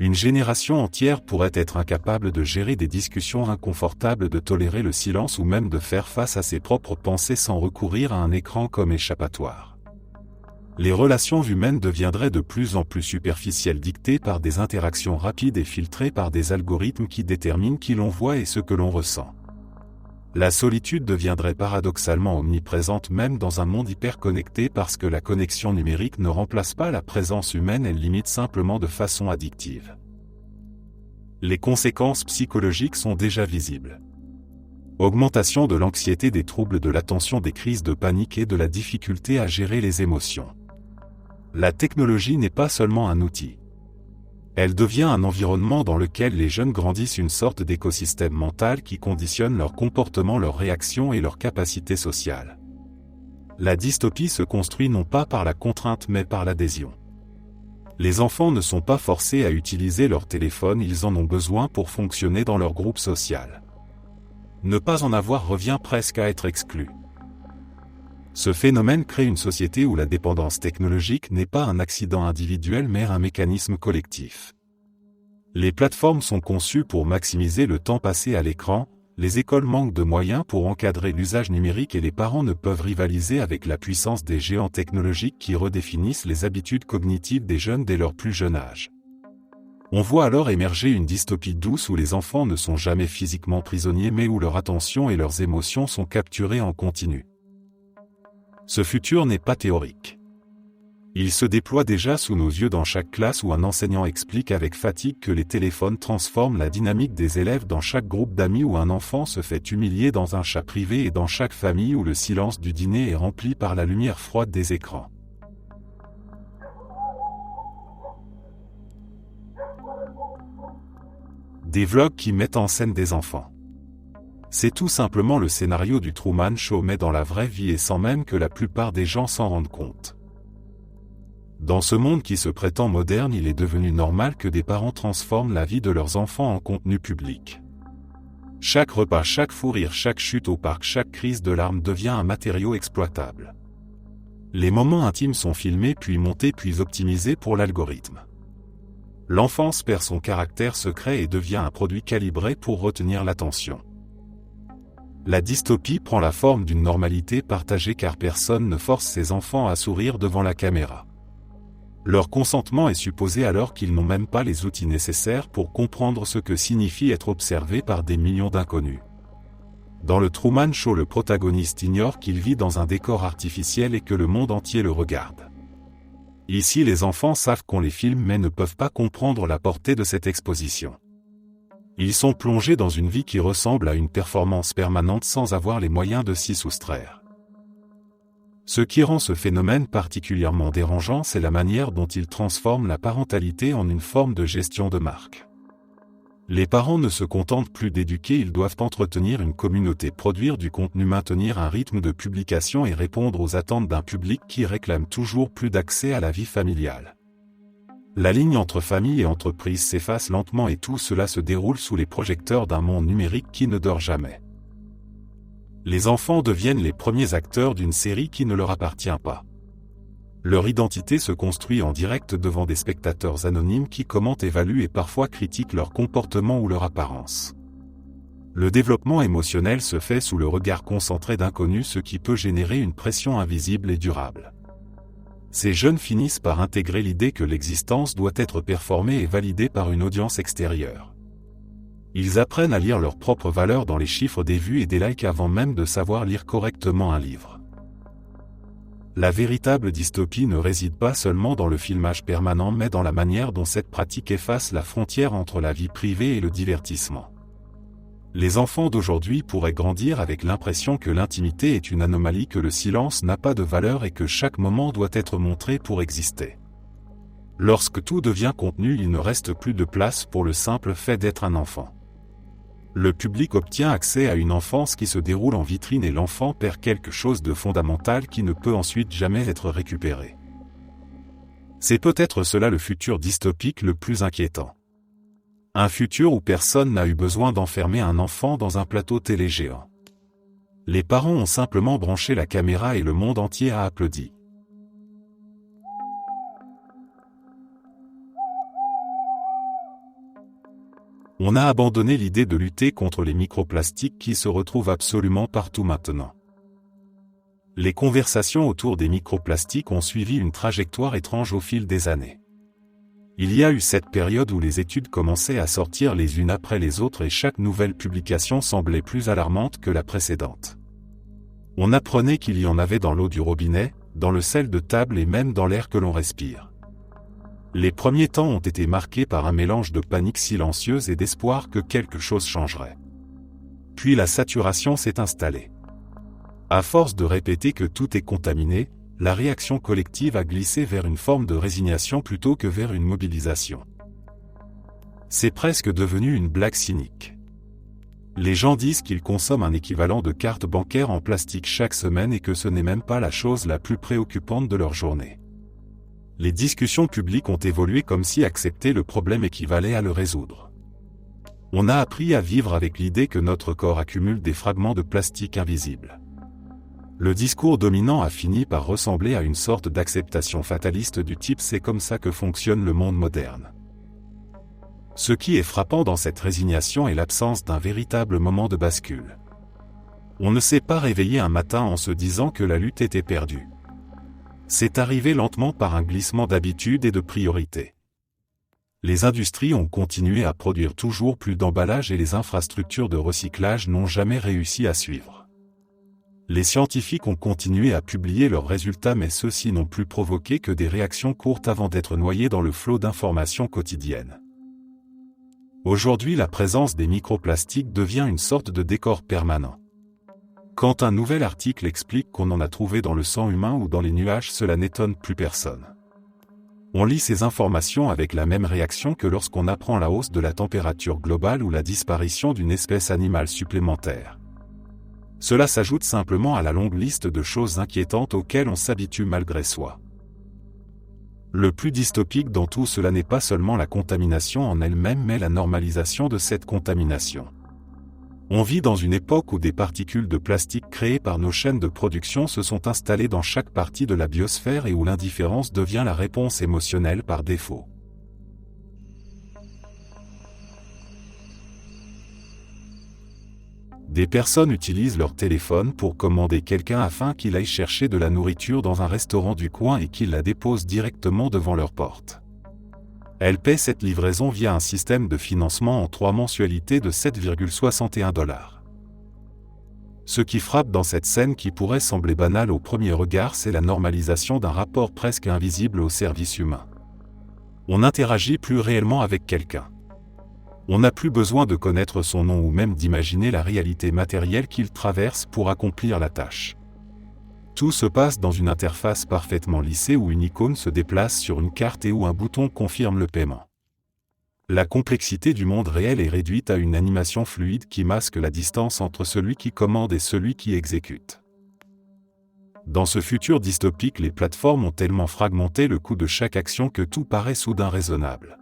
Une génération entière pourrait être incapable de gérer des discussions inconfortables, de tolérer le silence ou même de faire face à ses propres pensées sans recourir à un écran comme échappatoire. Les relations humaines deviendraient de plus en plus superficielles, dictées par des interactions rapides et filtrées par des algorithmes qui déterminent qui l'on voit et ce que l'on ressent. La solitude deviendrait paradoxalement omniprésente même dans un monde hyper connecté parce que la connexion numérique ne remplace pas la présence humaine, elle l'imite simplement de façon addictive. Les conséquences psychologiques sont déjà visibles. Augmentation de l'anxiété, des troubles de l'attention, des crises de panique et de la difficulté à gérer les émotions. La technologie n'est pas seulement un outil. Elle devient un environnement dans lequel les jeunes grandissent, une sorte d'écosystème mental qui conditionne leur comportement, leurs réactions et leurs capacités sociales. La dystopie se construit non pas par la contrainte mais par l'adhésion. Les enfants ne sont pas forcés à utiliser leur téléphone, ils en ont besoin pour fonctionner dans leur groupe social. Ne pas en avoir revient presque à être exclu. Ce phénomène crée une société où la dépendance technologique n'est pas un accident individuel mais un mécanisme collectif. Les plateformes sont conçues pour maximiser le temps passé à l'écran, les écoles manquent de moyens pour encadrer l'usage numérique et les parents ne peuvent rivaliser avec la puissance des géants technologiques qui redéfinissent les habitudes cognitives des jeunes dès leur plus jeune âge. On voit alors émerger une dystopie douce où les enfants ne sont jamais physiquement prisonniers mais où leur attention et leurs émotions sont capturées en continu. Ce futur n'est pas théorique. Il se déploie déjà sous nos yeux dans chaque classe où un enseignant explique avec fatigue que les téléphones transforment la dynamique des élèves, dans chaque groupe d'amis où un enfant se fait humilier dans un chat privé et dans chaque famille où le silence du dîner est rempli par la lumière froide des écrans. Des vlogs qui mettent en scène des enfants. C'est tout simplement le scénario du Truman Show mais dans la vraie vie et sans même que la plupart des gens s'en rendent compte. Dans ce monde qui se prétend moderne, il est devenu normal que des parents transforment la vie de leurs enfants en contenu public. Chaque repas, chaque fou rire, chaque chute au parc, chaque crise de larmes devient un matériau exploitable. Les moments intimes sont filmés puis montés puis optimisés pour l'algorithme. L'enfance perd son caractère secret et devient un produit calibré pour retenir l'attention. La dystopie prend la forme d'une normalité partagée car personne ne force ses enfants à sourire devant la caméra. Leur consentement est supposé alors qu'ils n'ont même pas les outils nécessaires pour comprendre ce que signifie être observé par des millions d'inconnus. Dans le Truman Show, le protagoniste ignore qu'il vit dans un décor artificiel et que le monde entier le regarde. Ici, les enfants savent qu'on les filme mais ne peuvent pas comprendre la portée de cette exposition. Ils sont plongés dans une vie qui ressemble à une performance permanente sans avoir les moyens de s'y soustraire. Ce qui rend ce phénomène particulièrement dérangeant, c'est la manière dont il transforme la parentalité en une forme de gestion de marque. Les parents ne se contentent plus d'éduquer, ils doivent entretenir une communauté, produire du contenu, maintenir un rythme de publication et répondre aux attentes d'un public qui réclame toujours plus d'accès à la vie familiale. La ligne entre famille et entreprise s'efface lentement et tout cela se déroule sous les projecteurs d'un monde numérique qui ne dort jamais. Les enfants deviennent les premiers acteurs d'une série qui ne leur appartient pas. Leur identité se construit en direct devant des spectateurs anonymes qui commentent, évaluent et parfois critiquent leur comportement ou leur apparence. Le développement émotionnel se fait sous le regard concentré d'inconnus, ce qui peut générer une pression invisible et durable. Ces jeunes finissent par intégrer l'idée que l'existence doit être performée et validée par une audience extérieure. Ils apprennent à lire leurs propres valeurs dans les chiffres des vues et des likes avant même de savoir lire correctement un livre. La véritable dystopie ne réside pas seulement dans le filmage permanent mais dans la manière dont cette pratique efface la frontière entre la vie privée et le divertissement. Les enfants d'aujourd'hui pourraient grandir avec l'impression que l'intimité est une anomalie, que le silence n'a pas de valeur et que chaque moment doit être montré pour exister. Lorsque tout devient contenu, il ne reste plus de place pour le simple fait d'être un enfant. Le public obtient accès à une enfance qui se déroule en vitrine et l'enfant perd quelque chose de fondamental qui ne peut ensuite jamais être récupéré. C'est peut-être cela le futur dystopique le plus inquiétant. Un futur où personne n'a eu besoin d'enfermer un enfant dans un plateau télé géant. Les parents ont simplement branché la caméra et le monde entier a applaudi. On a abandonné l'idée de lutter contre les microplastiques qui se retrouvent absolument partout maintenant. Les conversations autour des microplastiques ont suivi une trajectoire étrange au fil des années. Il y a eu cette période où les études commençaient à sortir les unes après les autres et chaque nouvelle publication semblait plus alarmante que la précédente. On apprenait qu'il y en avait dans l'eau du robinet, dans le sel de table et même dans l'air que l'on respire. Les premiers temps ont été marqués par un mélange de panique silencieuse et d'espoir que quelque chose changerait. Puis la saturation s'est installée. À force de répéter que tout est contaminé, la réaction collective a glissé vers une forme de résignation plutôt que vers une mobilisation. C'est presque devenu une blague cynique. Les gens disent qu'ils consomment un équivalent de carte bancaire en plastique chaque semaine et que ce n'est même pas la chose la plus préoccupante de leur journée. Les discussions publiques ont évolué comme si accepter le problème équivalait à le résoudre. On a appris à vivre avec l'idée que notre corps accumule des fragments de plastique invisibles. Le discours dominant a fini par ressembler à une sorte d'acceptation fataliste du type « c'est comme ça que fonctionne le monde moderne ». Ce qui est frappant dans cette résignation est l'absence d'un véritable moment de bascule. On ne s'est pas réveillé un matin en se disant que la lutte était perdue. C'est arrivé lentement par un glissement d'habitude et de priorité. Les industries ont continué à produire toujours plus d'emballages et les infrastructures de recyclage n'ont jamais réussi à suivre. Les scientifiques ont continué à publier leurs résultats mais ceux-ci n'ont plus provoqué que des réactions courtes avant d'être noyés dans le flot d'informations quotidiennes. Aujourd'hui, la présence des microplastiques devient une sorte de décor permanent. Quand un nouvel article explique qu'on en a trouvé dans le sang humain ou dans les nuages, cela n'étonne plus personne. On lit ces informations avec la même réaction que lorsqu'on apprend la hausse de la température globale ou la disparition d'une espèce animale supplémentaire. Cela s'ajoute simplement à la longue liste de choses inquiétantes auxquelles on s'habitue malgré soi. Le plus dystopique dans tout cela n'est pas seulement la contamination en elle-même mais la normalisation de cette contamination. On vit dans une époque où des particules de plastique créées par nos chaînes de production se sont installées dans chaque partie de la biosphère et où l'indifférence devient la réponse émotionnelle par défaut. Des personnes utilisent leur téléphone pour commander quelqu'un afin qu'il aille chercher de la nourriture dans un restaurant du coin et qu'il la dépose directement devant leur porte. Elles paient cette livraison via un système de financement en 3 mensualités de 7,61 $. Ce qui frappe dans cette scène qui pourrait sembler banale au premier regard, c'est la normalisation d'un rapport presque invisible au service humain. On n'interagit plus réellement avec quelqu'un. On n'a plus besoin de connaître son nom ou même d'imaginer la réalité matérielle qu'il traverse pour accomplir la tâche. Tout se passe dans une interface parfaitement lissée où une icône se déplace sur une carte et où un bouton confirme le paiement. La complexité du monde réel est réduite à une animation fluide qui masque la distance entre celui qui commande et celui qui exécute. Dans ce futur dystopique, les plateformes ont tellement fragmenté le coût de chaque action que tout paraît soudain raisonnable.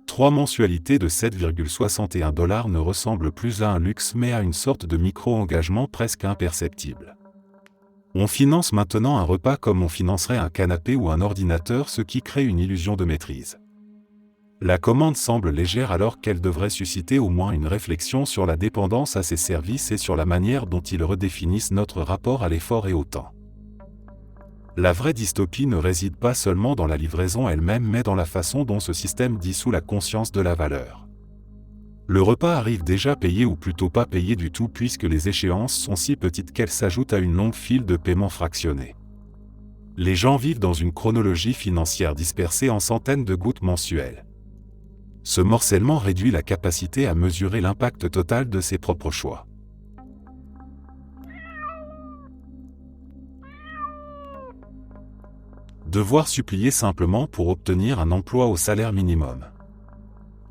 3 mensualités de 7,61 $ ne ressemblent plus à un luxe mais à une sorte de micro-engagement presque imperceptible. On finance maintenant un repas comme on financerait un canapé ou un ordinateur, ce qui crée une illusion de maîtrise. La commande semble légère alors qu'elle devrait susciter au moins une réflexion sur la dépendance à ces services et sur la manière dont ils redéfinissent notre rapport à l'effort et au temps. La vraie dystopie ne réside pas seulement dans la livraison elle-même mais dans la façon dont ce système dissout la conscience de la valeur. Le repas arrive déjà payé ou plutôt pas payé du tout puisque les échéances sont si petites qu'elles s'ajoutent à une longue file de paiements fractionnés. Les gens vivent dans une chronologie financière dispersée en centaines de gouttes mensuelles. Ce morcellement réduit la capacité à mesurer l'impact total de ses propres choix. Devoir supplier simplement pour obtenir un emploi au salaire minimum.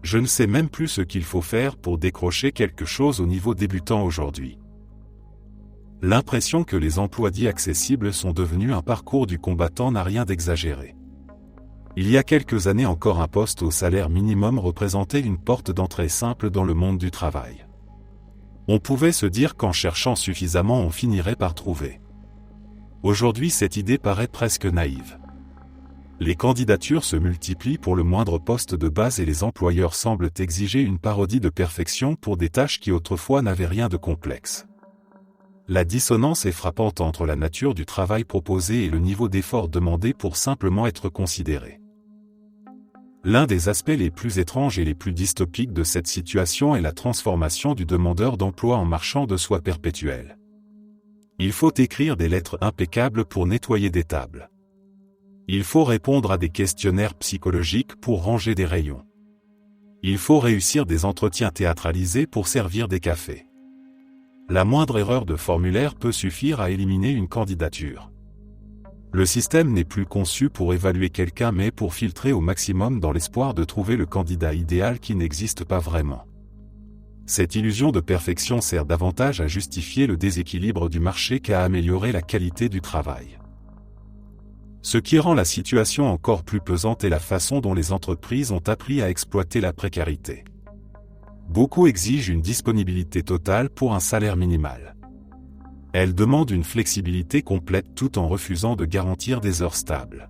Je ne sais même plus ce qu'il faut faire pour décrocher quelque chose au niveau débutant aujourd'hui. L'impression que les emplois dits accessibles sont devenus un parcours du combattant n'a rien d'exagéré. Il y a quelques années encore, un poste au salaire minimum représentait une porte d'entrée simple dans le monde du travail. On pouvait se dire qu'en cherchant suffisamment on finirait par trouver. Aujourd'hui, cette idée paraît presque naïve. Les candidatures se multiplient pour le moindre poste de base et les employeurs semblent exiger une parodie de perfection pour des tâches qui autrefois n'avaient rien de complexe. La dissonance est frappante entre la nature du travail proposé et le niveau d'effort demandé pour simplement être considéré. L'un des aspects les plus étranges et les plus dystopiques de cette situation est la transformation du demandeur d'emploi en marchand de soi perpétuel. Il faut écrire des lettres impeccables pour nettoyer des tables. Il faut répondre à des questionnaires psychologiques pour ranger des rayons. Il faut réussir des entretiens théâtralisés pour servir des cafés. La moindre erreur de formulaire peut suffire à éliminer une candidature. Le système n'est plus conçu pour évaluer quelqu'un mais pour filtrer au maximum dans l'espoir de trouver le candidat idéal qui n'existe pas vraiment. Cette illusion de perfection sert davantage à justifier le déséquilibre du marché qu'à améliorer la qualité du travail. Ce qui rend la situation encore plus pesante est la façon dont les entreprises ont appris à exploiter la précarité. Beaucoup exigent une disponibilité totale pour un salaire minimal. Elles demandent une flexibilité complète tout en refusant de garantir des heures stables.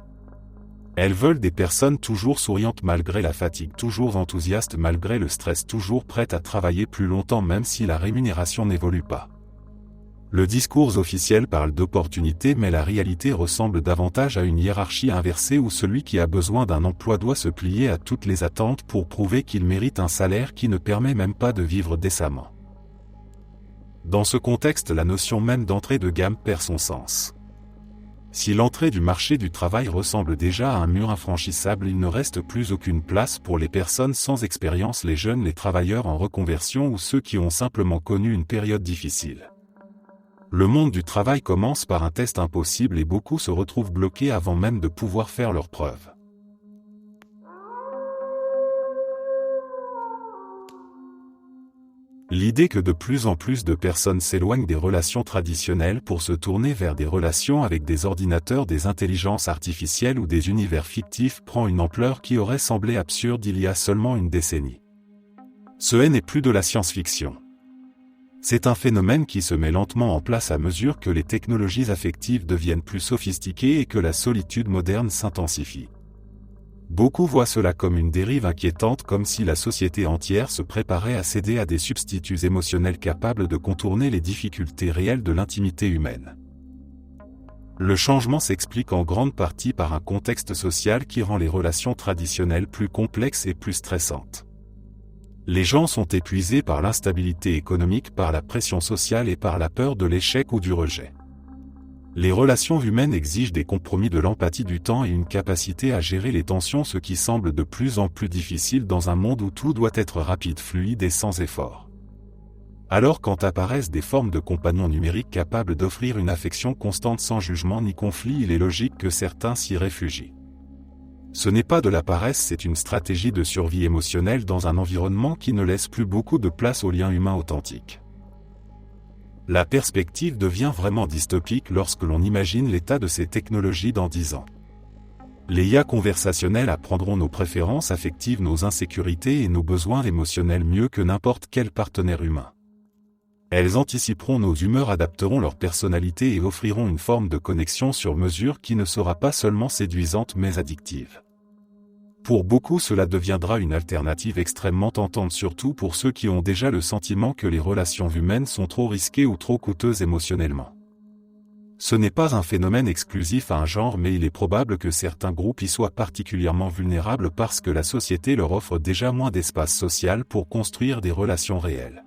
Elles veulent des personnes toujours souriantes malgré la fatigue, toujours enthousiastes malgré le stress, toujours prêtes à travailler plus longtemps même si la rémunération n'évolue pas. Le discours officiel parle d'opportunité mais la réalité ressemble davantage à une hiérarchie inversée où celui qui a besoin d'un emploi doit se plier à toutes les attentes pour prouver qu'il mérite un salaire qui ne permet même pas de vivre décemment. Dans ce contexte, la notion même d'entrée de gamme perd son sens. Si l'entrée du marché du travail ressemble déjà à un mur infranchissable, il ne reste plus aucune place pour les personnes sans expérience, les jeunes, les travailleurs en reconversion ou ceux qui ont simplement connu une période difficile. Le monde du travail commence par un test impossible et beaucoup se retrouvent bloqués avant même de pouvoir faire leurs preuves. L'idée que de plus en plus de personnes s'éloignent des relations traditionnelles pour se tourner vers des relations avec des ordinateurs, des intelligences artificielles ou des univers fictifs prend une ampleur qui aurait semblé absurde il y a seulement une décennie. Ce n'est plus de la science-fiction. C'est un phénomène qui se met lentement en place à mesure que les technologies affectives deviennent plus sophistiquées et que la solitude moderne s'intensifie. Beaucoup voient cela comme une dérive inquiétante, comme si la société entière se préparait à céder à des substituts émotionnels capables de contourner les difficultés réelles de l'intimité humaine. Le changement s'explique en grande partie par un contexte social qui rend les relations traditionnelles plus complexes et plus stressantes. Les gens sont épuisés par l'instabilité économique, par la pression sociale et par la peur de l'échec ou du rejet. Les relations humaines exigent des compromis, de l'empathie, du temps et une capacité à gérer les tensions, ce qui semble de plus en plus difficile dans un monde où tout doit être rapide, fluide et sans effort. Alors quand apparaissent des formes de compagnons numériques capables d'offrir une affection constante sans jugement ni conflit, il est logique que certains s'y réfugient. Ce n'est pas de la paresse, c'est une stratégie de survie émotionnelle dans un environnement qui ne laisse plus beaucoup de place aux liens humains authentiques. La perspective devient vraiment dystopique lorsque l'on imagine l'état de ces technologies dans 10 ans. Les IA conversationnelles apprendront nos préférences affectives, nos insécurités et nos besoins émotionnels mieux que n'importe quel partenaire humain. Elles anticiperont nos humeurs, adapteront leur personnalité et offriront une forme de connexion sur mesure qui ne sera pas seulement séduisante mais addictive. Pour beaucoup, cela deviendra une alternative extrêmement tentante, surtout pour ceux qui ont déjà le sentiment que les relations humaines sont trop risquées ou trop coûteuses émotionnellement. Ce n'est pas un phénomène exclusif à un genre, mais il est probable que certains groupes y soient particulièrement vulnérables parce que la société leur offre déjà moins d'espace social pour construire des relations réelles.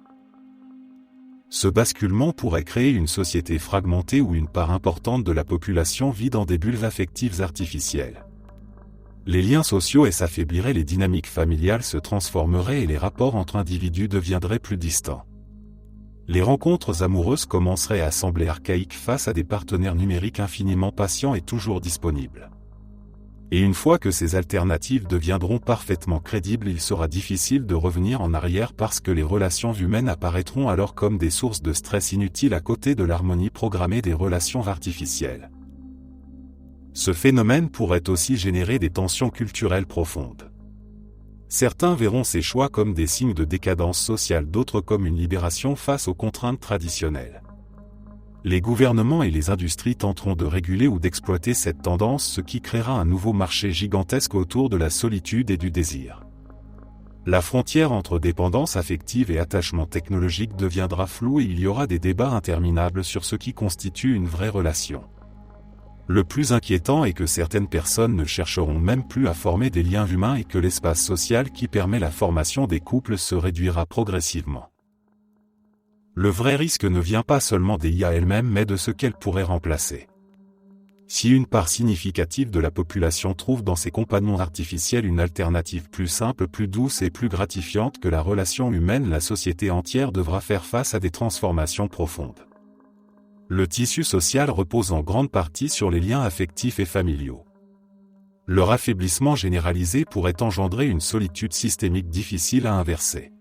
Ce basculement pourrait créer une société fragmentée où une part importante de la population vit dans des bulles affectives artificielles. Les liens sociaux s'affaibliraient, les dynamiques familiales se transformeraient et les rapports entre individus deviendraient plus distants. Les rencontres amoureuses commenceraient à sembler archaïques face à des partenaires numériques infiniment patients et toujours disponibles. Et une fois que ces alternatives deviendront parfaitement crédibles, il sera difficile de revenir en arrière parce que les relations humaines apparaîtront alors comme des sources de stress inutiles à côté de l'harmonie programmée des relations artificielles. Ce phénomène pourrait aussi générer des tensions culturelles profondes. Certains verront ces choix comme des signes de décadence sociale, d'autres comme une libération face aux contraintes traditionnelles. Les gouvernements et les industries tenteront de réguler ou d'exploiter cette tendance, ce qui créera un nouveau marché gigantesque autour de la solitude et du désir. La frontière entre dépendance affective et attachement technologique deviendra floue et il y aura des débats interminables sur ce qui constitue une vraie relation. Le plus inquiétant est que certaines personnes ne chercheront même plus à former des liens humains et que l'espace social qui permet la formation des couples se réduira progressivement. Le vrai risque ne vient pas seulement des IA elles-mêmes mais de ce qu'elles pourraient remplacer. Si une part significative de la population trouve dans ces compagnons artificiels une alternative plus simple, plus douce et plus gratifiante que la relation humaine, la société entière devra faire face à des transformations profondes. Le tissu social repose en grande partie sur les liens affectifs et familiaux. Leur affaiblissement généralisé pourrait engendrer une solitude systémique difficile à inverser.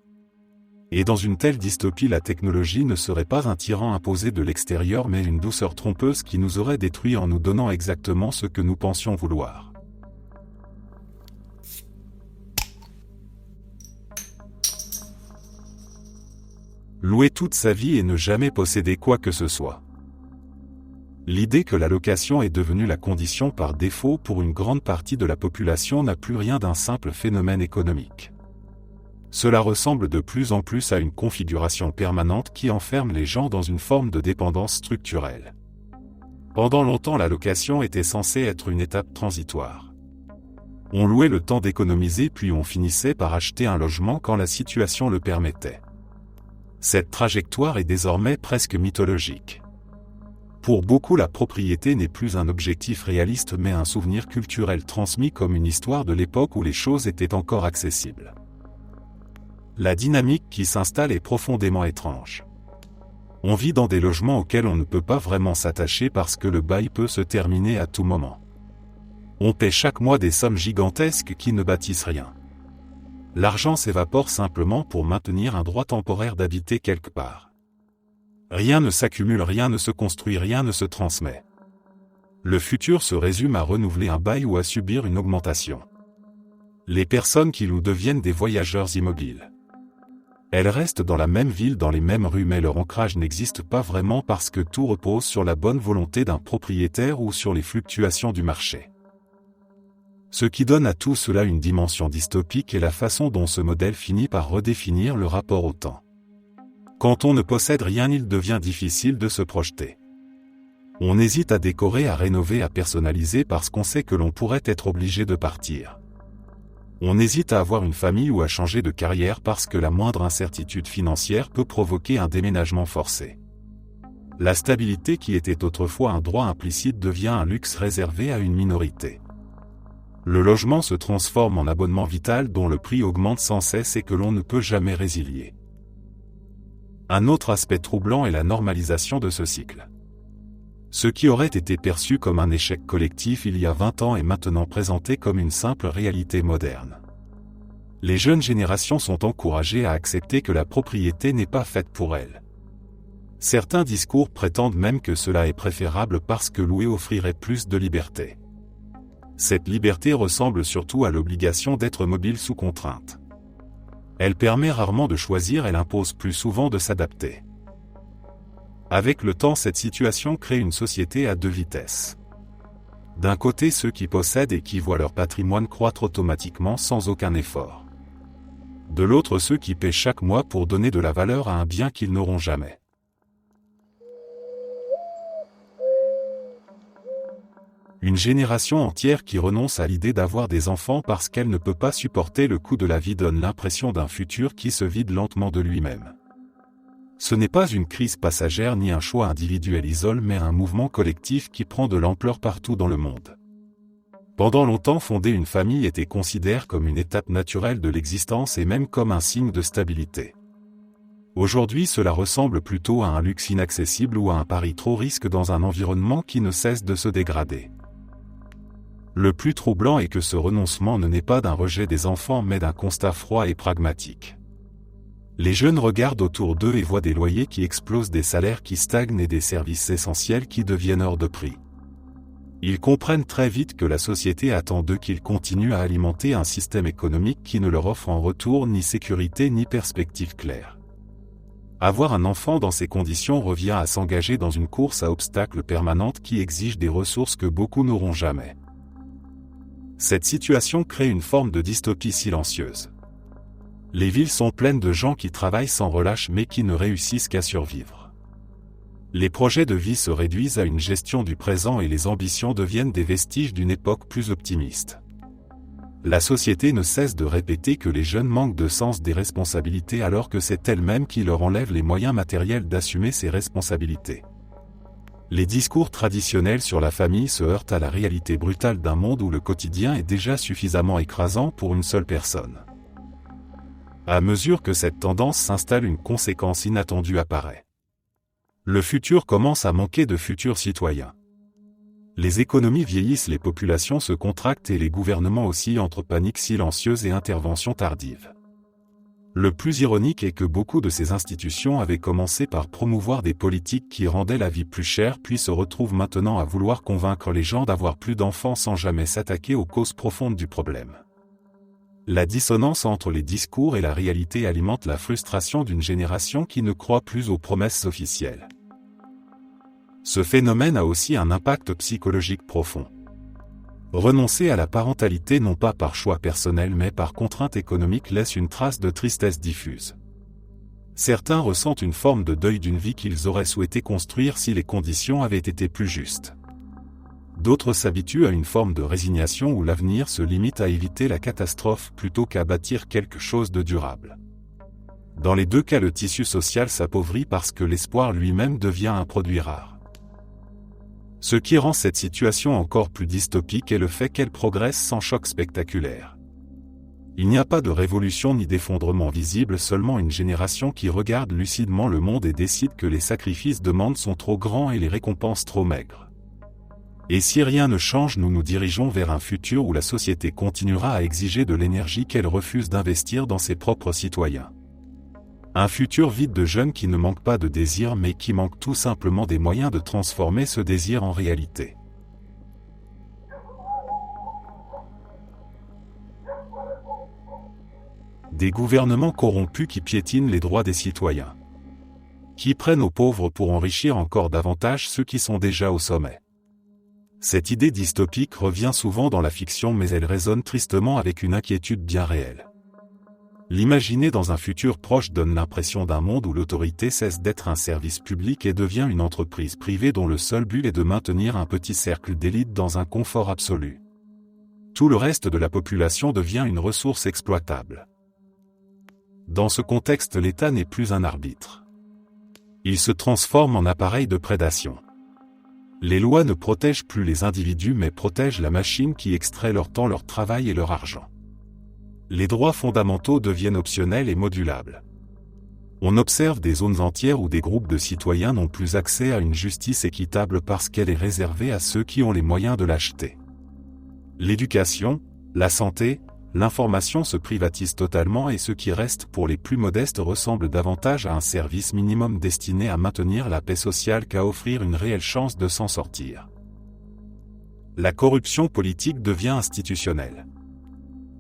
Et dans une telle dystopie, la technologie ne serait pas un tyran imposé de l'extérieur mais une douceur trompeuse qui nous aurait détruits en nous donnant exactement ce que nous pensions vouloir. Louer toute sa vie et ne jamais posséder quoi que ce soit. L'idée que la location est devenue la condition par défaut pour une grande partie de la population n'a plus rien d'un simple phénomène économique. Cela ressemble de plus en plus à une configuration permanente qui enferme les gens dans une forme de dépendance structurelle. Pendant longtemps, la location était censée être une étape transitoire. On louait le temps d'économiser puis on finissait par acheter un logement quand la situation le permettait. Cette trajectoire est désormais presque mythologique. Pour beaucoup, la propriété n'est plus un objectif réaliste mais un souvenir culturel transmis comme une histoire de l'époque où les choses étaient encore accessibles. La dynamique qui s'installe est profondément étrange. On vit dans des logements auxquels on ne peut pas vraiment s'attacher parce que le bail peut se terminer à tout moment. On paie chaque mois des sommes gigantesques qui ne bâtissent rien. L'argent s'évapore simplement pour maintenir un droit temporaire d'habiter quelque part. Rien ne s'accumule, rien ne se construit, rien ne se transmet. Le futur se résume à renouveler un bail ou à subir une augmentation. Les personnes qui louent deviennent des voyageurs immobiles. Elles restent dans la même ville, dans les mêmes rues, mais leur ancrage n'existe pas vraiment parce que tout repose sur la bonne volonté d'un propriétaire ou sur les fluctuations du marché. Ce qui donne à tout cela une dimension dystopique est la façon dont ce modèle finit par redéfinir le rapport au temps. Quand on ne possède rien, il devient difficile de se projeter. On hésite à décorer, à rénover, à personnaliser parce qu'on sait que l'on pourrait être obligé de partir. On hésite à avoir une famille ou à changer de carrière parce que la moindre incertitude financière peut provoquer un déménagement forcé. La stabilité qui était autrefois un droit implicite devient un luxe réservé à une minorité. Le logement se transforme en abonnement vital dont le prix augmente sans cesse et que l'on ne peut jamais résilier. Un autre aspect troublant est la normalisation de ce cycle. Ce qui aurait été perçu comme un échec collectif il y a 20 ans est maintenant présenté comme une simple réalité moderne. Les jeunes générations sont encouragées à accepter que la propriété n'est pas faite pour elles. Certains discours prétendent même que cela est préférable parce que louer offrirait plus de liberté. Cette liberté ressemble surtout à l'obligation d'être mobile sous contrainte. Elle permet rarement de choisir, elle impose plus souvent de s'adapter. Avec le temps, cette situation crée une société à deux vitesses. D'un côté, ceux qui possèdent et qui voient leur patrimoine croître automatiquement sans aucun effort. De l'autre, ceux qui paient chaque mois pour donner de la valeur à un bien qu'ils n'auront jamais. Une génération entière qui renonce à l'idée d'avoir des enfants parce qu'elle ne peut pas supporter le coût de la vie donne l'impression d'un futur qui se vide lentement de lui-même. Ce n'est pas une crise passagère ni un choix individuel isolé mais un mouvement collectif qui prend de l'ampleur partout dans le monde. Pendant longtemps, fonder une famille était considéré comme une étape naturelle de l'existence et même comme un signe de stabilité. Aujourd'hui, cela ressemble plutôt à un luxe inaccessible ou à un pari trop risqué dans un environnement qui ne cesse de se dégrader. Le plus troublant est que ce renoncement ne naît pas d'un rejet des enfants mais d'un constat froid et pragmatique. Les jeunes regardent autour d'eux et voient des loyers qui explosent, des salaires qui stagnent et des services essentiels qui deviennent hors de prix. Ils comprennent très vite que la société attend d'eux qu'ils continuent à alimenter un système économique qui ne leur offre en retour ni sécurité ni perspective claire. Avoir un enfant dans ces conditions revient à s'engager dans une course à obstacles permanente qui exige des ressources que beaucoup n'auront jamais. Cette situation crée une forme de dystopie silencieuse. Les villes sont pleines de gens qui travaillent sans relâche mais qui ne réussissent qu'à survivre. Les projets de vie se réduisent à une gestion du présent et les ambitions deviennent des vestiges d'une époque plus optimiste. La société ne cesse de répéter que les jeunes manquent de sens des responsabilités alors que c'est elle-même qui leur enlève les moyens matériels d'assumer ces responsabilités. Les discours traditionnels sur la famille se heurtent à la réalité brutale d'un monde où le quotidien est déjà suffisamment écrasant pour une seule personne. À mesure que cette tendance s'installe, une conséquence inattendue apparaît. Le futur commence à manquer de futurs citoyens. Les économies vieillissent, les populations se contractent et les gouvernements oscillent entre panique silencieuse et intervention tardive. Le plus ironique est que beaucoup de ces institutions avaient commencé par promouvoir des politiques qui rendaient la vie plus chère puis se retrouvent maintenant à vouloir convaincre les gens d'avoir plus d'enfants sans jamais s'attaquer aux causes profondes du problème. La dissonance entre les discours et la réalité alimente la frustration d'une génération qui ne croit plus aux promesses officielles. Ce phénomène a aussi un impact psychologique profond. Renoncer à la parentalité non pas par choix personnel mais par contrainte économique laisse une trace de tristesse diffuse. Certains ressentent une forme de deuil d'une vie qu'ils auraient souhaité construire si les conditions avaient été plus justes. D'autres s'habituent à une forme de résignation où l'avenir se limite à éviter la catastrophe plutôt qu'à bâtir quelque chose de durable. Dans les deux cas, le tissu social s'appauvrit parce que l'espoir lui-même devient un produit rare. Ce qui rend cette situation encore plus dystopique est le fait qu'elle progresse sans choc spectaculaire. Il n'y a pas de révolution ni d'effondrement visible, seulement une génération qui regarde lucidement le monde et décide que les sacrifices demandés sont trop grands et les récompenses trop maigres. Et si rien ne change, nous nous dirigeons vers un futur où la société continuera à exiger de l'énergie qu'elle refuse d'investir dans ses propres citoyens. Un futur vide de jeunes qui ne manquent pas de désir mais qui manquent tout simplement des moyens de transformer ce désir en réalité. Des gouvernements corrompus qui piétinent les droits des citoyens. Qui prennent aux pauvres pour enrichir encore davantage ceux qui sont déjà au sommet. Cette idée dystopique revient souvent dans la fiction mais elle résonne tristement avec une inquiétude bien réelle. L'imaginer dans un futur proche donne l'impression d'un monde où l'autorité cesse d'être un service public et devient une entreprise privée dont le seul but est de maintenir un petit cercle d'élite dans un confort absolu. Tout le reste de la population devient une ressource exploitable. Dans ce contexte, l'État n'est plus un arbitre. Il se transforme en appareil de prédation. Les lois ne protègent plus les individus mais protègent la machine qui extrait leur temps, leur travail et leur argent. Les droits fondamentaux deviennent optionnels et modulables. On observe des zones entières où des groupes de citoyens n'ont plus accès à une justice équitable parce qu'elle est réservée à ceux qui ont les moyens de l'acheter. L'éducation, la santé, l'information se privatisent totalement et ce qui reste pour les plus modestes ressemble davantage à un service minimum destiné à maintenir la paix sociale qu'à offrir une réelle chance de s'en sortir. La corruption politique devient institutionnelle.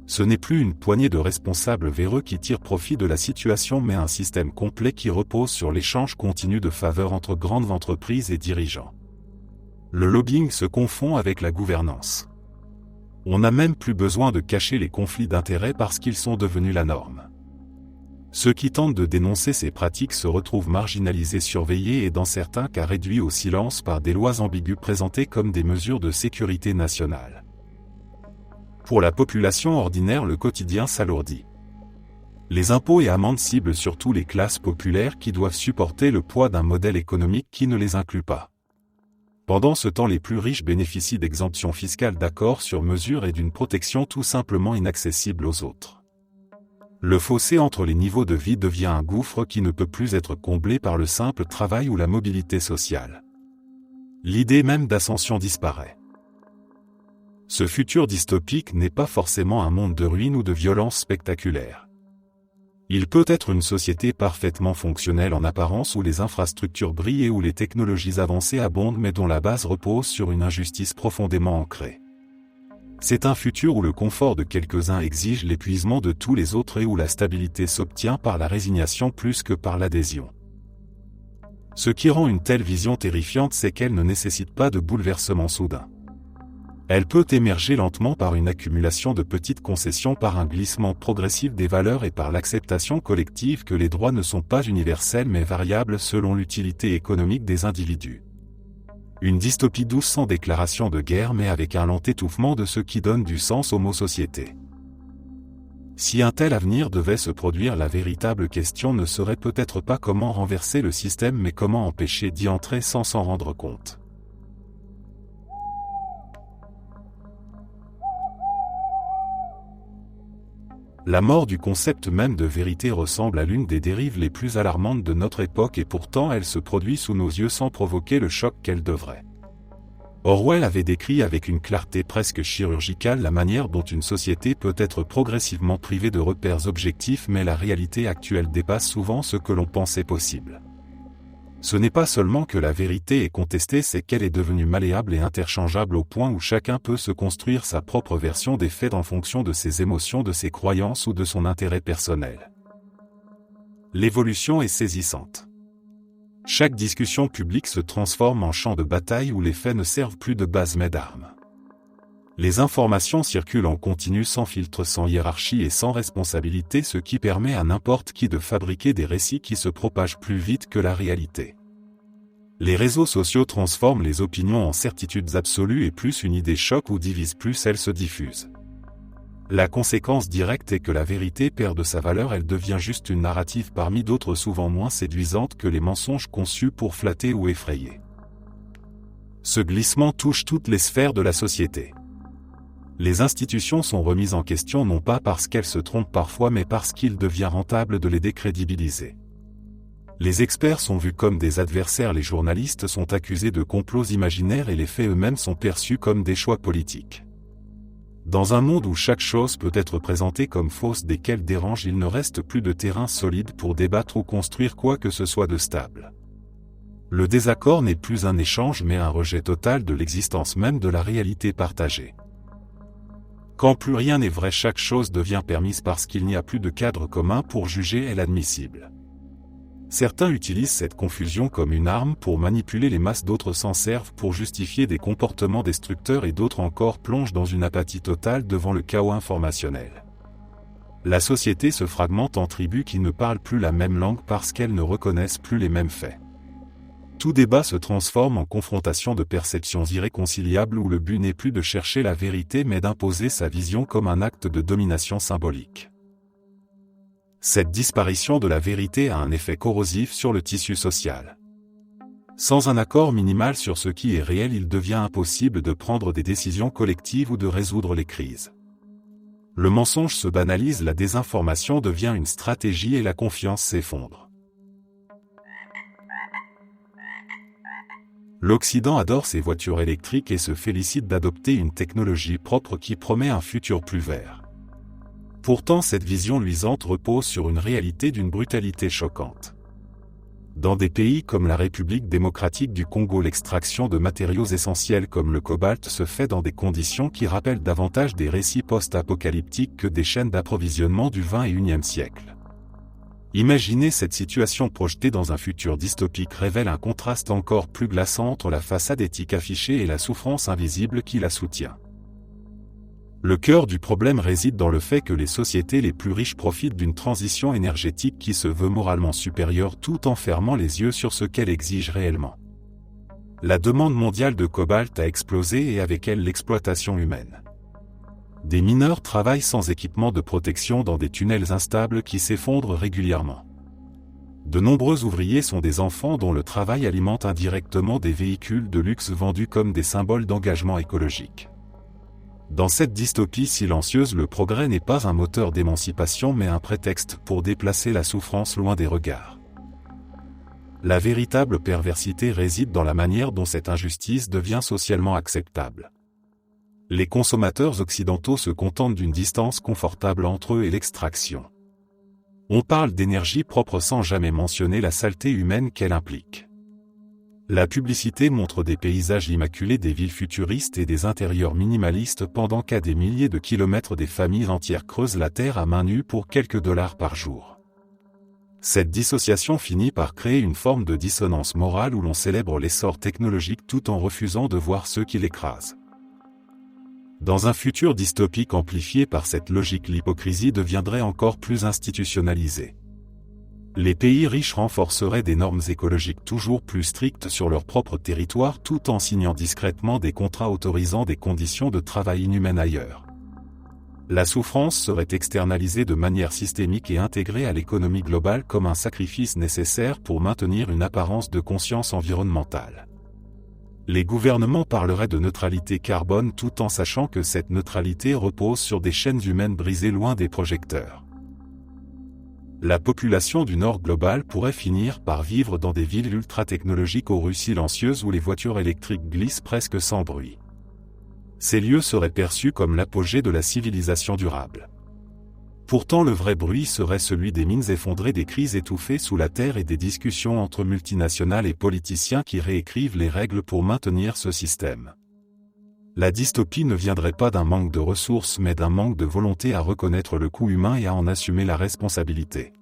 Ce n'est plus une poignée de responsables véreux qui tirent profit de la situation mais un système complet qui repose sur l'échange continu de faveurs entre grandes entreprises et dirigeants. Le lobbying se confond avec la gouvernance. On n'a même plus besoin de cacher les conflits d'intérêts parce qu'ils sont devenus la norme. Ceux qui tentent de dénoncer ces pratiques se retrouvent marginalisés, surveillés et dans certains cas réduits au silence par des lois ambiguës présentées comme des mesures de sécurité nationale. Pour la population ordinaire, le quotidien s'alourdit. Les impôts et amendes ciblent surtout les classes populaires qui doivent supporter le poids d'un modèle économique qui ne les inclut pas. Pendant ce temps, les plus riches bénéficient d'exemptions fiscales, d'accords sur mesure et d'une protection tout simplement inaccessible aux autres. Le fossé entre les niveaux de vie devient un gouffre qui ne peut plus être comblé par le simple travail ou la mobilité sociale. L'idée même d'ascension disparaît. Ce futur dystopique n'est pas forcément un monde de ruines ou de violences spectaculaires. Il peut être une société parfaitement fonctionnelle en apparence où les infrastructures brillent et où les technologies avancées abondent mais dont la base repose sur une injustice profondément ancrée. C'est un futur où le confort de quelques-uns exige l'épuisement de tous les autres et où la stabilité s'obtient par la résignation plus que par l'adhésion. Ce qui rend une telle vision terrifiante, c'est qu'elle ne nécessite pas de bouleversement soudain. Elle peut émerger lentement par une accumulation de petites concessions, par un glissement progressif des valeurs et par l'acceptation collective que les droits ne sont pas universels mais variables selon l'utilité économique des individus. Une dystopie douce sans déclaration de guerre mais avec un lent étouffement de ce qui donne du sens aux mots société. Si un tel avenir devait se produire, la véritable question ne serait peut-être pas comment renverser le système mais comment empêcher d'y entrer sans s'en rendre compte. La mort du concept même de vérité ressemble à l'une des dérives les plus alarmantes de notre époque et pourtant elle se produit sous nos yeux sans provoquer le choc qu'elle devrait. Orwell avait décrit avec une clarté presque chirurgicale la manière dont une société peut être progressivement privée de repères objectifs, mais la réalité actuelle dépasse souvent ce que l'on pensait possible. Ce n'est pas seulement que la vérité est contestée, c'est qu'elle est devenue malléable et interchangeable au point où chacun peut se construire sa propre version des faits en fonction de ses émotions, de ses croyances ou de son intérêt personnel. L'évolution est saisissante. Chaque discussion publique se transforme en champ de bataille où les faits ne servent plus de base mais d'armes. Les informations circulent en continu, sans filtre, sans hiérarchie et sans responsabilité, ce qui permet à n'importe qui de fabriquer des récits qui se propagent plus vite que la réalité. Les réseaux sociaux transforment les opinions en certitudes absolues et plus une idée choque ou divise, plus elle se diffuse. La conséquence directe est que la vérité perd de sa valeur, elle devient juste une narrative parmi d'autres souvent moins séduisantes que les mensonges conçus pour flatter ou effrayer. Ce glissement touche toutes les sphères de la société. Les institutions sont remises en question non pas parce qu'elles se trompent parfois mais parce qu'il devient rentable de les décrédibiliser. Les experts sont vus comme des adversaires, les journalistes sont accusés de complots imaginaires et les faits eux-mêmes sont perçus comme des choix politiques. Dans un monde où chaque chose peut être présentée comme fausse dès qu'elle dérange, il ne reste plus de terrain solide pour débattre ou construire quoi que ce soit de stable. Le désaccord n'est plus un échange mais un rejet total de l'existence même de la réalité partagée. Quand plus rien n'est vrai, chaque chose devient permise parce qu'il n'y a plus de cadre commun pour juger et l'admissible. Certains utilisent cette confusion comme une arme pour manipuler les masses, d'autres s'en servent pour justifier des comportements destructeurs et d'autres encore plongent dans une apathie totale devant le chaos informationnel. La société se fragmente en tribus qui ne parlent plus la même langue parce qu'elles ne reconnaissent plus les mêmes faits. Tout débat se transforme en confrontation de perceptions irréconciliables où le but n'est plus de chercher la vérité mais d'imposer sa vision comme un acte de domination symbolique. Cette disparition de la vérité a un effet corrosif sur le tissu social. Sans un accord minimal sur ce qui est réel, il devient impossible de prendre des décisions collectives ou de résoudre les crises. Le mensonge se banalise, la désinformation devient une stratégie et la confiance s'effondre. L'Occident adore ses voitures électriques et se félicite d'adopter une technologie propre qui promet un futur plus vert. Pourtant, cette vision luisante repose sur une réalité d'une brutalité choquante. Dans des pays comme la République démocratique du Congo, l'extraction de matériaux essentiels comme le cobalt se fait dans des conditions qui rappellent davantage des récits post-apocalyptiques que des chaînes d'approvisionnement du XXIe siècle. Imaginer cette situation projetée dans un futur dystopique révèle un contraste encore plus glaçant entre la façade éthique affichée et la souffrance invisible qui la soutient. Le cœur du problème réside dans le fait que les sociétés les plus riches profitent d'une transition énergétique qui se veut moralement supérieure tout en fermant les yeux sur ce qu'elle exige réellement. La demande mondiale de cobalt a explosé et avec elle l'exploitation humaine. Des mineurs travaillent sans équipement de protection dans des tunnels instables qui s'effondrent régulièrement. De nombreux ouvriers sont des enfants dont le travail alimente indirectement des véhicules de luxe vendus comme des symboles d'engagement écologique. Dans cette dystopie silencieuse, le progrès n'est pas un moteur d'émancipation mais un prétexte pour déplacer la souffrance loin des regards. La véritable perversité réside dans la manière dont cette injustice devient socialement acceptable. Les consommateurs occidentaux se contentent d'une distance confortable entre eux et l'extraction. On parle d'énergie propre sans jamais mentionner la saleté humaine qu'elle implique. La publicité montre des paysages immaculés, des villes futuristes et des intérieurs minimalistes pendant qu'à des milliers de kilomètres des familles entières creusent la terre à main nue pour quelques dollars par jour. Cette dissociation finit par créer une forme de dissonance morale où l'on célèbre l'essor technologique tout en refusant de voir ceux qui l'écrasent. Dans un futur dystopique amplifié par cette logique, l'hypocrisie deviendrait encore plus institutionnalisée. Les pays riches renforceraient des normes écologiques toujours plus strictes sur leur propre territoire tout en signant discrètement des contrats autorisant des conditions de travail inhumaines ailleurs. La souffrance serait externalisée de manière systémique et intégrée à l'économie globale comme un sacrifice nécessaire pour maintenir une apparence de conscience environnementale. Les gouvernements parleraient de neutralité carbone tout en sachant que cette neutralité repose sur des chaînes humaines brisées loin des projecteurs. La population du Nord global pourrait finir par vivre dans des villes ultra-technologiques aux rues silencieuses où les voitures électriques glissent presque sans bruit. Ces lieux seraient perçus comme l'apogée de la civilisation durable. Pourtant, le vrai bruit serait celui des mines effondrées, des crises étouffées sous la terre et des discussions entre multinationales et politiciens qui réécrivent les règles pour maintenir ce système. La dystopie ne viendrait pas d'un manque de ressources mais d'un manque de volonté à reconnaître le coût humain et à en assumer la responsabilité.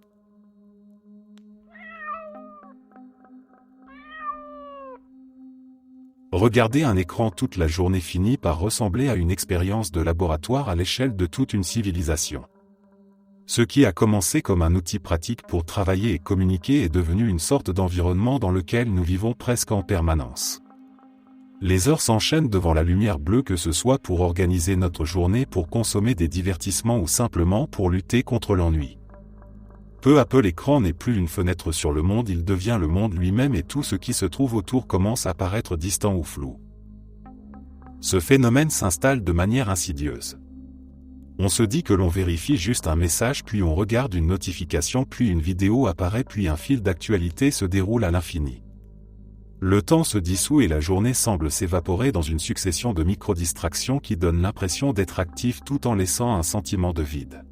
Regarder un écran toute la journée finit par ressembler à une expérience de laboratoire à l'échelle de toute une civilisation. Ce qui a commencé comme un outil pratique pour travailler et communiquer est devenu une sorte d'environnement dans lequel nous vivons presque en permanence. Les heures s'enchaînent devant la lumière bleue, que ce soit pour organiser notre journée, pour consommer des divertissements ou simplement pour lutter contre l'ennui. Peu à peu, l'écran n'est plus une fenêtre sur le monde, il devient le monde lui-même et tout ce qui se trouve autour commence à paraître distant ou flou. Ce phénomène s'installe de manière insidieuse. On se dit que l'on vérifie juste un message, puis on regarde une notification, puis une vidéo apparaît, puis un fil d'actualité se déroule à l'infini. Le temps se dissout et la journée semble s'évaporer dans une succession de micro-distractions qui donnent l'impression d'être actif tout en laissant un sentiment de vide.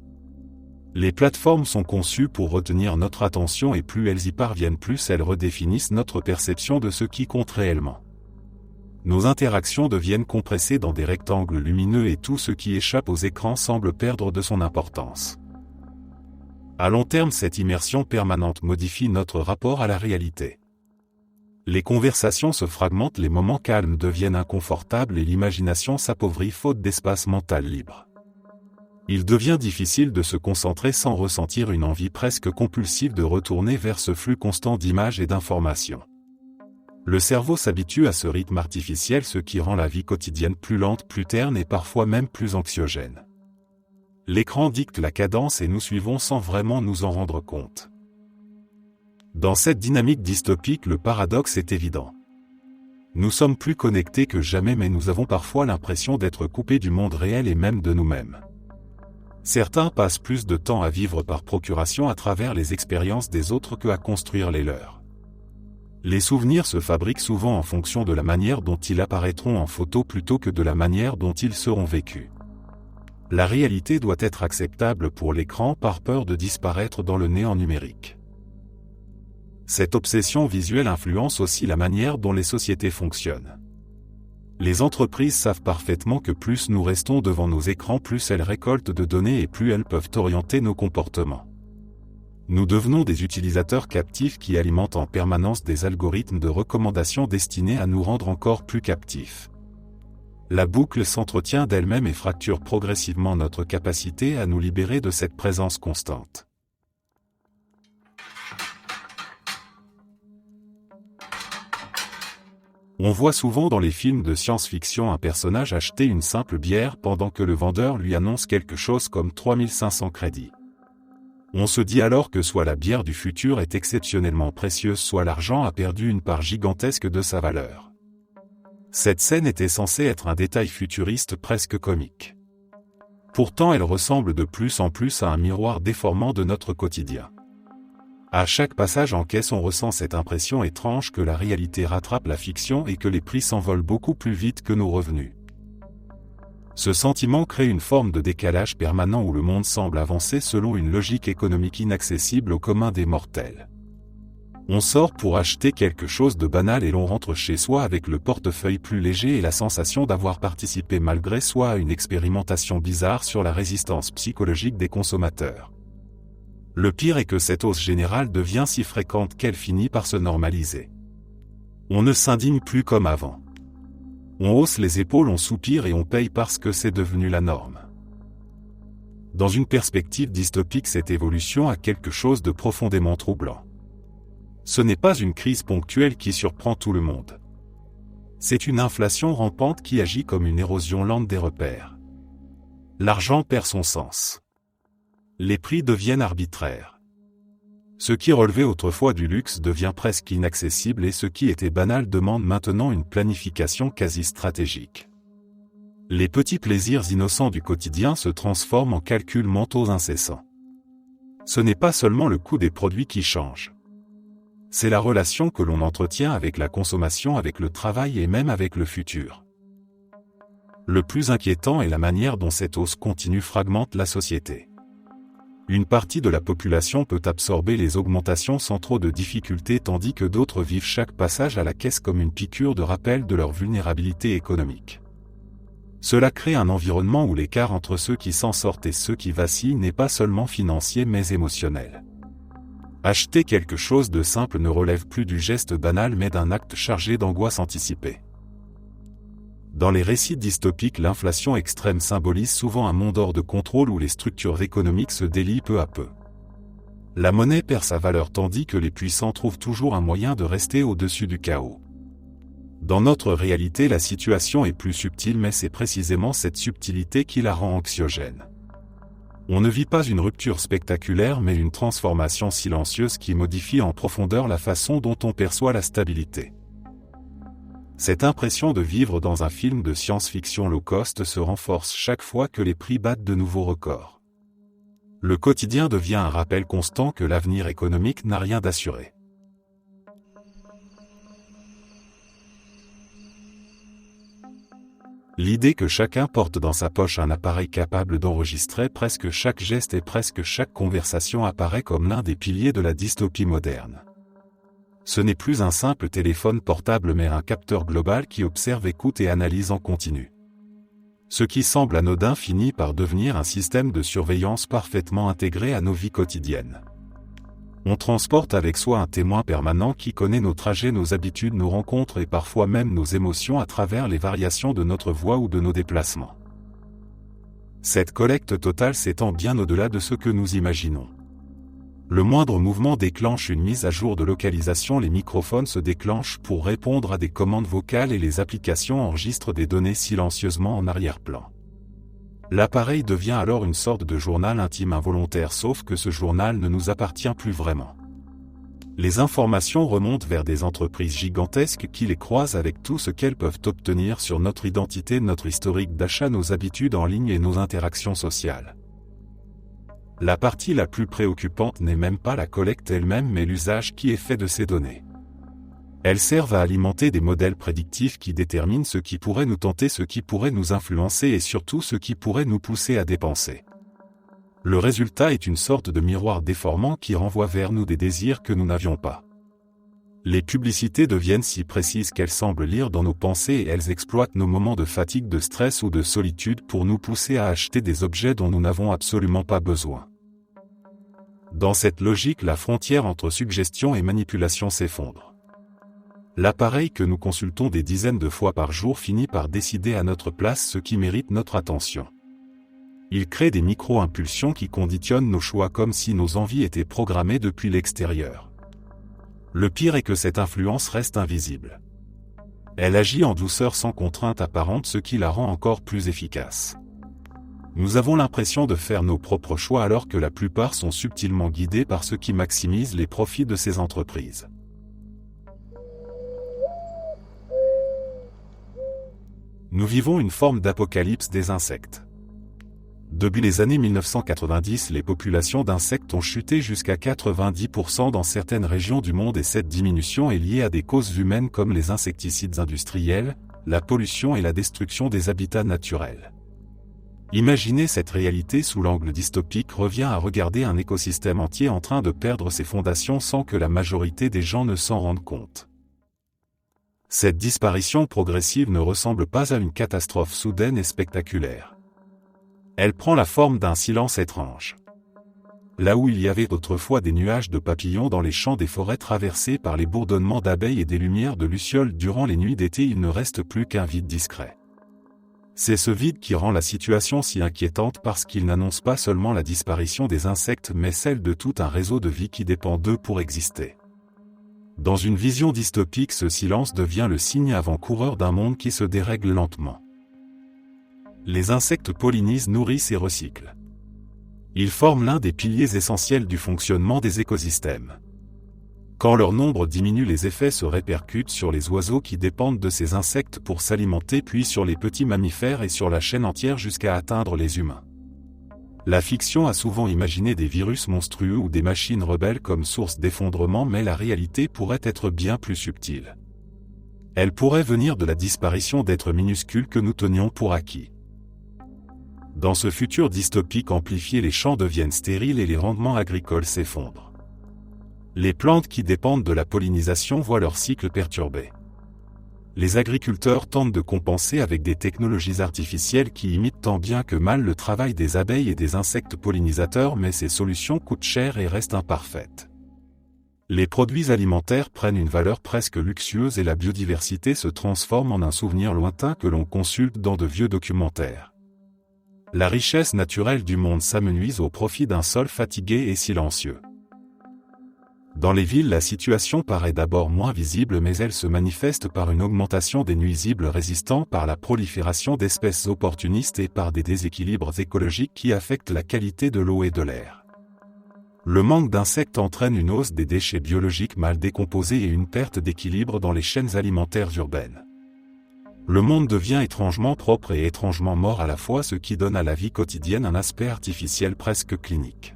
Les plateformes sont conçues pour retenir notre attention et plus elles y parviennent, plus elles redéfinissent notre perception de ce qui compte réellement. Nos interactions deviennent compressées dans des rectangles lumineux et tout ce qui échappe aux écrans semble perdre de son importance. À long terme, cette immersion permanente modifie notre rapport à la réalité. Les conversations se fragmentent, les moments calmes deviennent inconfortables et l'imagination s'appauvrit faute d'espace mental libre. Il devient difficile de se concentrer sans ressentir une envie presque compulsive de retourner vers ce flux constant d'images et d'informations. Le cerveau s'habitue à ce rythme artificiel, ce qui rend la vie quotidienne plus lente, plus terne et parfois même plus anxiogène. L'écran dicte la cadence et nous suivons sans vraiment nous en rendre compte. Dans cette dynamique dystopique, le paradoxe est évident. Nous sommes plus connectés que jamais, mais nous avons parfois l'impression d'être coupés du monde réel et même de nous-mêmes. Certains passent plus de temps à vivre par procuration à travers les expériences des autres que à construire les leurs. Les souvenirs se fabriquent souvent en fonction de la manière dont ils apparaîtront en photo plutôt que de la manière dont ils seront vécus. La réalité doit être acceptable pour l'écran par peur de disparaître dans le néant numérique. Cette obsession visuelle influence aussi la manière dont les sociétés fonctionnent. Les entreprises savent parfaitement que plus nous restons devant nos écrans, plus elles récoltent de données et plus elles peuvent orienter nos comportements. Nous devenons des utilisateurs captifs qui alimentent en permanence des algorithmes de recommandation destinés à nous rendre encore plus captifs. La boucle s'entretient d'elle-même et fracture progressivement notre capacité à nous libérer de cette présence constante. On voit souvent dans les films de science-fiction un personnage acheter une simple bière pendant que le vendeur lui annonce quelque chose comme 3500 crédits. On se dit alors que soit la bière du futur est exceptionnellement précieuse, soit l'argent a perdu une part gigantesque de sa valeur. Cette scène était censée être un détail futuriste presque comique. Pourtant, elle ressemble de plus en plus à un miroir déformant de notre quotidien. À chaque passage en caisse, on ressent cette impression étrange que la réalité rattrape la fiction et que les prix s'envolent beaucoup plus vite que nos revenus. Ce sentiment crée une forme de décalage permanent où le monde semble avancer selon une logique économique inaccessible au commun des mortels. On sort pour acheter quelque chose de banal et l'on rentre chez soi avec le portefeuille plus léger et la sensation d'avoir participé malgré soi à une expérimentation bizarre sur la résistance psychologique des consommateurs. Le pire est que cette hausse générale devient si fréquente qu'elle finit par se normaliser. On ne s'indigne plus comme avant. On hausse les épaules, on soupire et on paye parce que c'est devenu la norme. Dans une perspective dystopique, cette évolution a quelque chose de profondément troublant. Ce n'est pas une crise ponctuelle qui surprend tout le monde. C'est une inflation rampante qui agit comme une érosion lente des repères. L'argent perd son sens. Les prix deviennent arbitraires. Ce qui relevait autrefois du luxe devient presque inaccessible et ce qui était banal demande maintenant une planification quasi stratégique. Les petits plaisirs innocents du quotidien se transforment en calculs mentaux incessants. Ce n'est pas seulement le coût des produits qui change. C'est la relation que l'on entretient avec la consommation, avec le travail et même avec le futur. Le plus inquiétant est la manière dont cette hausse continue fragmente la société. Une partie de la population peut absorber les augmentations sans trop de difficultés tandis que d'autres vivent chaque passage à la caisse comme une piqûre de rappel de leur vulnérabilité économique. Cela crée un environnement où l'écart entre ceux qui s'en sortent et ceux qui vacillent n'est pas seulement financier mais émotionnel. Acheter quelque chose de simple ne relève plus du geste banal mais d'un acte chargé d'angoisse anticipée. Dans les récits dystopiques, l'inflation extrême symbolise souvent un monde hors de contrôle où les structures économiques se délient peu à peu. La monnaie perd sa valeur tandis que les puissants trouvent toujours un moyen de rester au-dessus du chaos. Dans notre réalité, la situation est plus subtile mais c'est précisément cette subtilité qui la rend anxiogène. On ne vit pas une rupture spectaculaire mais une transformation silencieuse qui modifie en profondeur la façon dont on perçoit la stabilité. Cette impression de vivre dans un film de science-fiction low cost se renforce chaque fois que les prix battent de nouveaux records. Le quotidien devient un rappel constant que l'avenir économique n'a rien d'assuré. L'idée que chacun porte dans sa poche un appareil capable d'enregistrer presque chaque geste et presque chaque conversation apparaît comme l'un des piliers de la dystopie moderne. Ce n'est plus un simple téléphone portable mais un capteur global qui observe, écoute et analyse en continu. Ce qui semble anodin finit par devenir un système de surveillance parfaitement intégré à nos vies quotidiennes. On transporte avec soi un témoin permanent qui connaît nos trajets, nos habitudes, nos rencontres et parfois même nos émotions à travers les variations de notre voix ou de nos déplacements. Cette collecte totale s'étend bien au-delà de ce que nous imaginons. Le moindre mouvement déclenche une mise à jour de localisation, les microphones se déclenchent pour répondre à des commandes vocales et les applications enregistrent des données silencieusement en arrière-plan. L'appareil devient alors une sorte de journal intime involontaire, sauf que ce journal ne nous appartient plus vraiment. Les informations remontent vers des entreprises gigantesques qui les croisent avec tout ce qu'elles peuvent obtenir sur notre identité, notre historique d'achat, nos habitudes en ligne et nos interactions sociales. La partie la plus préoccupante n'est même pas la collecte elle-même mais l'usage qui est fait de ces données. Elles servent à alimenter des modèles prédictifs qui déterminent ce qui pourrait nous tenter, ce qui pourrait nous influencer et surtout ce qui pourrait nous pousser à dépenser. Le résultat est une sorte de miroir déformant qui renvoie vers nous des désirs que nous n'avions pas. Les publicités deviennent si précises qu'elles semblent lire dans nos pensées et elles exploitent nos moments de fatigue, de stress ou de solitude pour nous pousser à acheter des objets dont nous n'avons absolument pas besoin. Dans cette logique, la frontière entre suggestion et manipulation s'effondre. L'appareil que nous consultons des dizaines de fois par jour finit par décider à notre place ce qui mérite notre attention. Il crée des micro-impulsions qui conditionnent nos choix comme si nos envies étaient programmées depuis l'extérieur. Le pire est que cette influence reste invisible. Elle agit en douceur sans contrainte apparente, ce qui la rend encore plus efficace. Nous avons l'impression de faire nos propres choix alors que la plupart sont subtilement guidés par ce qui maximise les profits de ces entreprises. Nous vivons une forme d'apocalypse des insectes. Depuis les années 1990, les populations d'insectes ont chuté jusqu'à 90% dans certaines régions du monde et cette diminution est liée à des causes humaines comme les insecticides industriels, la pollution et la destruction des habitats naturels. Imaginer cette réalité sous l'angle dystopique revient à regarder un écosystème entier en train de perdre ses fondations sans que la majorité des gens ne s'en rendent compte. Cette disparition progressive ne ressemble pas à une catastrophe soudaine et spectaculaire. Elle prend la forme d'un silence étrange. Là où il y avait autrefois des nuages de papillons dans les champs des forêts traversés par les bourdonnements d'abeilles et des lumières de lucioles durant les nuits d'été, il ne reste plus qu'un vide discret. C'est ce vide qui rend la situation si inquiétante parce qu'il n'annonce pas seulement la disparition des insectes mais celle de tout un réseau de vie qui dépend d'eux pour exister. Dans une vision dystopique, ce silence devient le signe avant-coureur d'un monde qui se dérègle lentement. Les insectes pollinisent, nourrissent et recyclent. Ils forment l'un des piliers essentiels du fonctionnement des écosystèmes. Quand leur nombre diminue, les effets se répercutent sur les oiseaux qui dépendent de ces insectes pour s'alimenter, puis sur les petits mammifères et sur la chaîne entière jusqu'à atteindre les humains. La fiction a souvent imaginé des virus monstrueux ou des machines rebelles comme source d'effondrement, mais la réalité pourrait être bien plus subtile. Elle pourrait venir de la disparition d'êtres minuscules que nous tenions pour acquis. Dans ce futur dystopique amplifié, les champs deviennent stériles et les rendements agricoles s'effondrent. Les plantes qui dépendent de la pollinisation voient leur cycle perturbé. Les agriculteurs tentent de compenser avec des technologies artificielles qui imitent tant bien que mal le travail des abeilles et des insectes pollinisateurs, mais ces solutions coûtent cher et restent imparfaites. Les produits alimentaires prennent une valeur presque luxueuse et la biodiversité se transforme en un souvenir lointain que l'on consulte dans de vieux documentaires. La richesse naturelle du monde s'amenuise au profit d'un sol fatigué et silencieux. Dans les villes, la situation paraît d'abord moins visible, mais elle se manifeste par une augmentation des nuisibles résistants, par la prolifération d'espèces opportunistes et par des déséquilibres écologiques qui affectent la qualité de l'eau et de l'air. Le manque d'insectes entraîne une hausse des déchets biologiques mal décomposés et une perte d'équilibre dans les chaînes alimentaires urbaines. Le monde devient étrangement propre et étrangement mort à la fois, ce qui donne à la vie quotidienne un aspect artificiel presque clinique.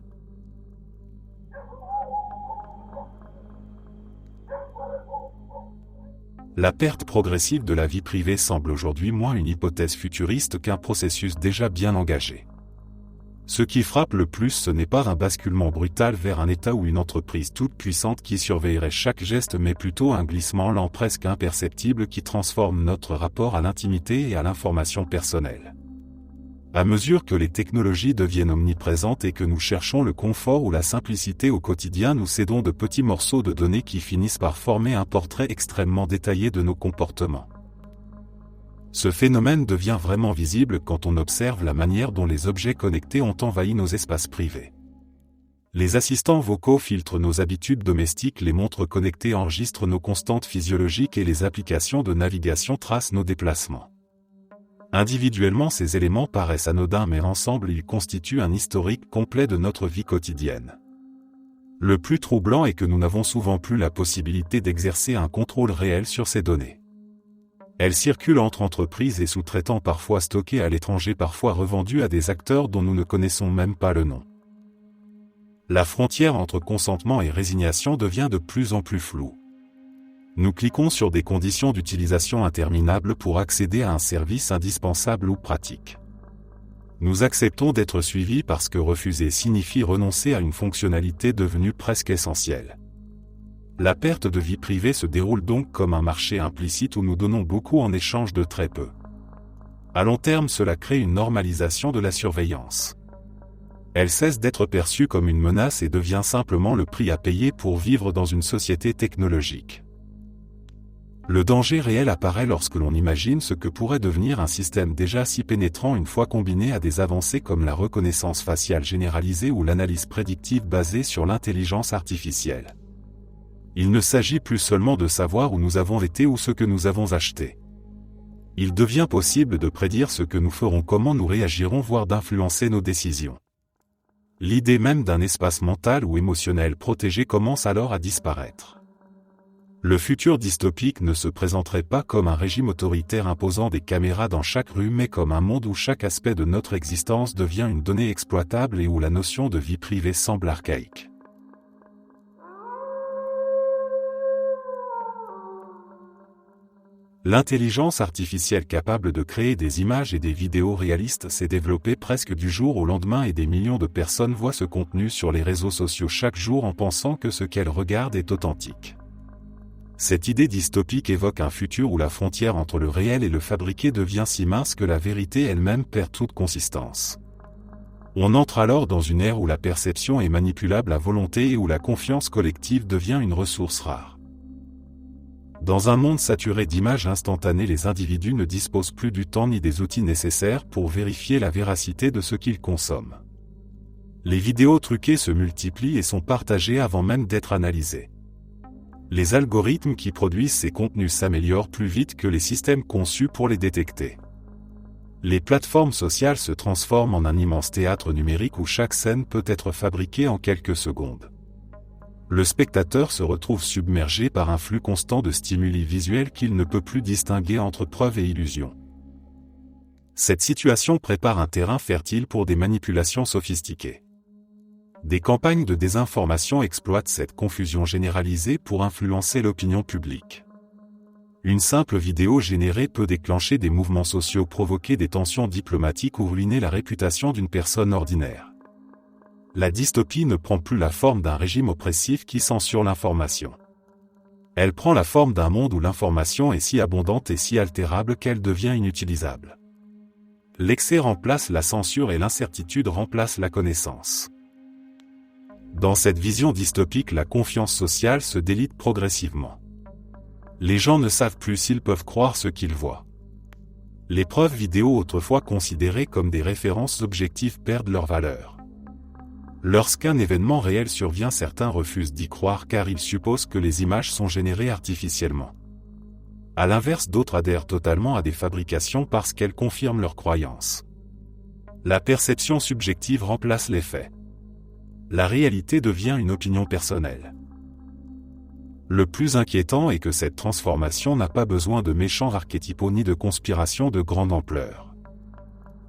La perte progressive de la vie privée semble aujourd'hui moins une hypothèse futuriste qu'un processus déjà bien engagé. Ce qui frappe le plus, ce n'est pas un basculement brutal vers un état ou une entreprise toute puissante qui surveillerait chaque geste, mais plutôt un glissement lent presque imperceptible qui transforme notre rapport à l'intimité et à l'information personnelle. À mesure que les technologies deviennent omniprésentes et que nous cherchons le confort ou la simplicité au quotidien, nous cédons de petits morceaux de données qui finissent par former un portrait extrêmement détaillé de nos comportements. Ce phénomène devient vraiment visible quand on observe la manière dont les objets connectés ont envahi nos espaces privés. Les assistants vocaux filtrent nos habitudes domestiques, les montres connectées enregistrent nos constantes physiologiques et les applications de navigation tracent nos déplacements. Individuellement, ces éléments paraissent anodins, mais ensemble ils constituent un historique complet de notre vie quotidienne. Le plus troublant est que nous n'avons souvent plus la possibilité d'exercer un contrôle réel sur ces données. Elles circulent entre entreprises et sous-traitants, parfois stockées à l'étranger, parfois revendues à des acteurs dont nous ne connaissons même pas le nom. La frontière entre consentement et résignation devient de plus en plus floue. Nous cliquons sur des conditions d'utilisation interminables pour accéder à un service indispensable ou pratique. Nous acceptons d'être suivis parce que refuser signifie renoncer à une fonctionnalité devenue presque essentielle. La perte de vie privée se déroule donc comme un marché implicite où nous donnons beaucoup en échange de très peu. À long terme, cela crée une normalisation de la surveillance. Elle cesse d'être perçue comme une menace et devient simplement le prix à payer pour vivre dans une société technologique. Le danger réel apparaît lorsque l'on imagine ce que pourrait devenir un système déjà si pénétrant une fois combiné à des avancées comme la reconnaissance faciale généralisée ou l'analyse prédictive basée sur l'intelligence artificielle. Il ne s'agit plus seulement de savoir où nous avons été ou ce que nous avons acheté. Il devient possible de prédire ce que nous ferons, comment nous réagirons, voire d'influencer nos décisions. L'idée même d'un espace mental ou émotionnel protégé commence alors à disparaître. Le futur dystopique ne se présenterait pas comme un régime autoritaire imposant des caméras dans chaque rue, mais comme un monde où chaque aspect de notre existence devient une donnée exploitable et où la notion de vie privée semble archaïque. L'intelligence artificielle capable de créer des images et des vidéos réalistes s'est développée presque du jour au lendemain et des millions de personnes voient ce contenu sur les réseaux sociaux chaque jour en pensant que ce qu'elles regardent est authentique. Cette idée dystopique évoque un futur où la frontière entre le réel et le fabriqué devient si mince que la vérité elle-même perd toute consistance. On entre alors dans une ère où la perception est manipulable à volonté et où la confiance collective devient une ressource rare. Dans un monde saturé d'images instantanées, les individus ne disposent plus du temps ni des outils nécessaires pour vérifier la véracité de ce qu'ils consomment. Les vidéos truquées se multiplient et sont partagées avant même d'être analysées. Les algorithmes qui produisent ces contenus s'améliorent plus vite que les systèmes conçus pour les détecter. Les plateformes sociales se transforment en un immense théâtre numérique où chaque scène peut être fabriquée en quelques secondes. Le spectateur se retrouve submergé par un flux constant de stimuli visuels qu'il ne peut plus distinguer entre preuve et illusion. Cette situation prépare un terrain fertile pour des manipulations sophistiquées. Des campagnes de désinformation exploitent cette confusion généralisée pour influencer l'opinion publique. Une simple vidéo générée peut déclencher des mouvements sociaux, provoquer des tensions diplomatiques ou ruiner la réputation d'une personne ordinaire. La dystopie ne prend plus la forme d'un régime oppressif qui censure l'information. Elle prend la forme d'un monde où l'information est si abondante et si altérable qu'elle devient inutilisable. L'excès remplace la censure et l'incertitude remplace la connaissance. Dans cette vision dystopique, la confiance sociale se délite progressivement. Les gens ne savent plus s'ils peuvent croire ce qu'ils voient. Les preuves vidéo autrefois considérées comme des références objectives perdent leur valeur. Lorsqu'un événement réel survient, certains refusent d'y croire car ils supposent que les images sont générées artificiellement. À l'inverse, d'autres adhèrent totalement à des fabrications parce qu'elles confirment leurs croyances. La perception subjective remplace les faits. La réalité devient une opinion personnelle. Le plus inquiétant est que cette transformation n'a pas besoin de méchants archétypaux ni de conspirations de grande ampleur.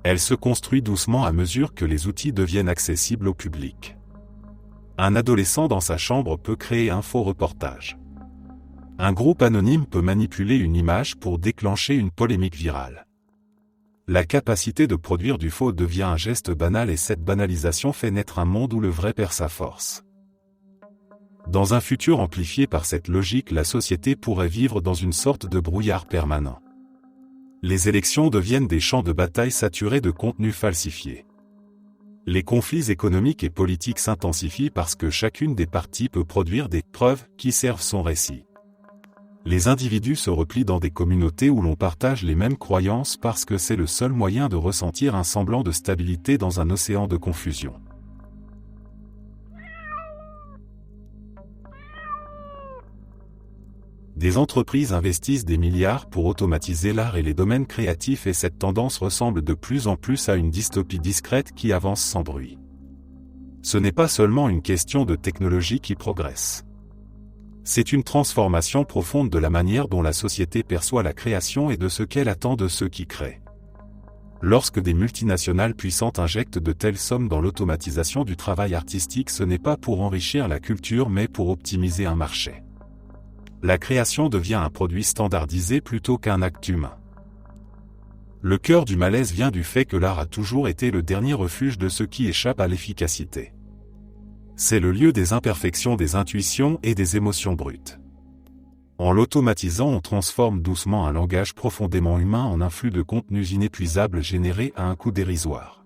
Elle se construit doucement à mesure que les outils deviennent accessibles au public. Un adolescent dans sa chambre peut créer un faux reportage. Un groupe anonyme peut manipuler une image pour déclencher une polémique virale. La capacité de produire du faux devient un geste banal et cette banalisation fait naître un monde où le vrai perd sa force. Dans un futur amplifié par cette logique, la société pourrait vivre dans une sorte de brouillard permanent. Les élections deviennent des champs de bataille saturés de contenus falsifiés. Les conflits économiques et politiques s'intensifient parce que chacune des parties peut produire des preuves qui servent son récit. Les individus se replient dans des communautés où l'on partage les mêmes croyances parce que c'est le seul moyen de ressentir un semblant de stabilité dans un océan de confusion. Des entreprises investissent des milliards pour automatiser l'art et les domaines créatifs et cette tendance ressemble de plus en plus à une dystopie discrète qui avance sans bruit. Ce n'est pas seulement une question de technologie qui progresse. C'est une transformation profonde de la manière dont la société perçoit la création et de ce qu'elle attend de ceux qui créent. Lorsque des multinationales puissantes injectent de telles sommes dans l'automatisation du travail artistique, ce n'est pas pour enrichir la culture mais pour optimiser un marché. La création devient un produit standardisé plutôt qu'un acte humain. Le cœur du malaise vient du fait que l'art a toujours été le dernier refuge de ceux qui échappent à l'efficacité. C'est le lieu des imperfections, des intuitions et des émotions brutes. En l'automatisant, on transforme doucement un langage profondément humain en un flux de contenus inépuisables générés à un coût dérisoire.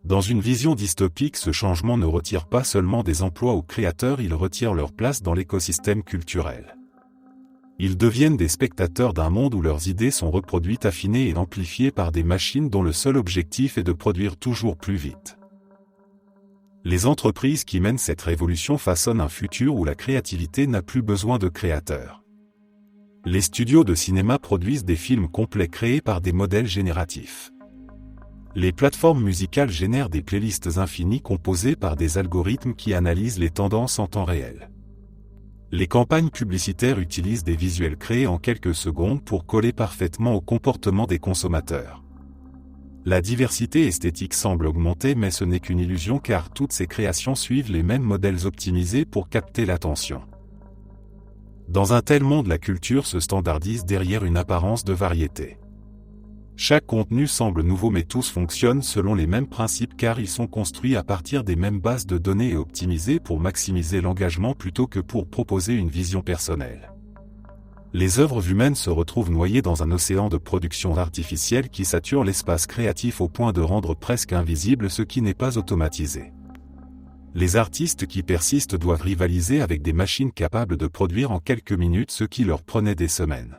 Dans une vision dystopique, ce changement ne retire pas seulement des emplois aux créateurs, il retire leur place dans l'écosystème culturel. Ils deviennent des spectateurs d'un monde où leurs idées sont reproduites, affinées et amplifiées par des machines dont le seul objectif est de produire toujours plus vite. Les entreprises qui mènent cette révolution façonnent un futur où la créativité n'a plus besoin de créateurs. Les studios de cinéma produisent des films complets créés par des modèles génératifs. Les plateformes musicales génèrent des playlists infinies composées par des algorithmes qui analysent les tendances en temps réel. Les campagnes publicitaires utilisent des visuels créés en quelques secondes pour coller parfaitement au comportement des consommateurs. La diversité esthétique semble augmenter, mais ce n'est qu'une illusion car toutes ces créations suivent les mêmes modèles optimisés pour capter l'attention. Dans un tel monde, la culture se standardise derrière une apparence de variété. Chaque contenu semble nouveau mais tous fonctionnent selon les mêmes principes car ils sont construits à partir des mêmes bases de données et optimisés pour maximiser l'engagement plutôt que pour proposer une vision personnelle. Les œuvres humaines se retrouvent noyées dans un océan de production artificielle qui sature l'espace créatif au point de rendre presque invisible ce qui n'est pas automatisé. Les artistes qui persistent doivent rivaliser avec des machines capables de produire en quelques minutes ce qui leur prenait des semaines.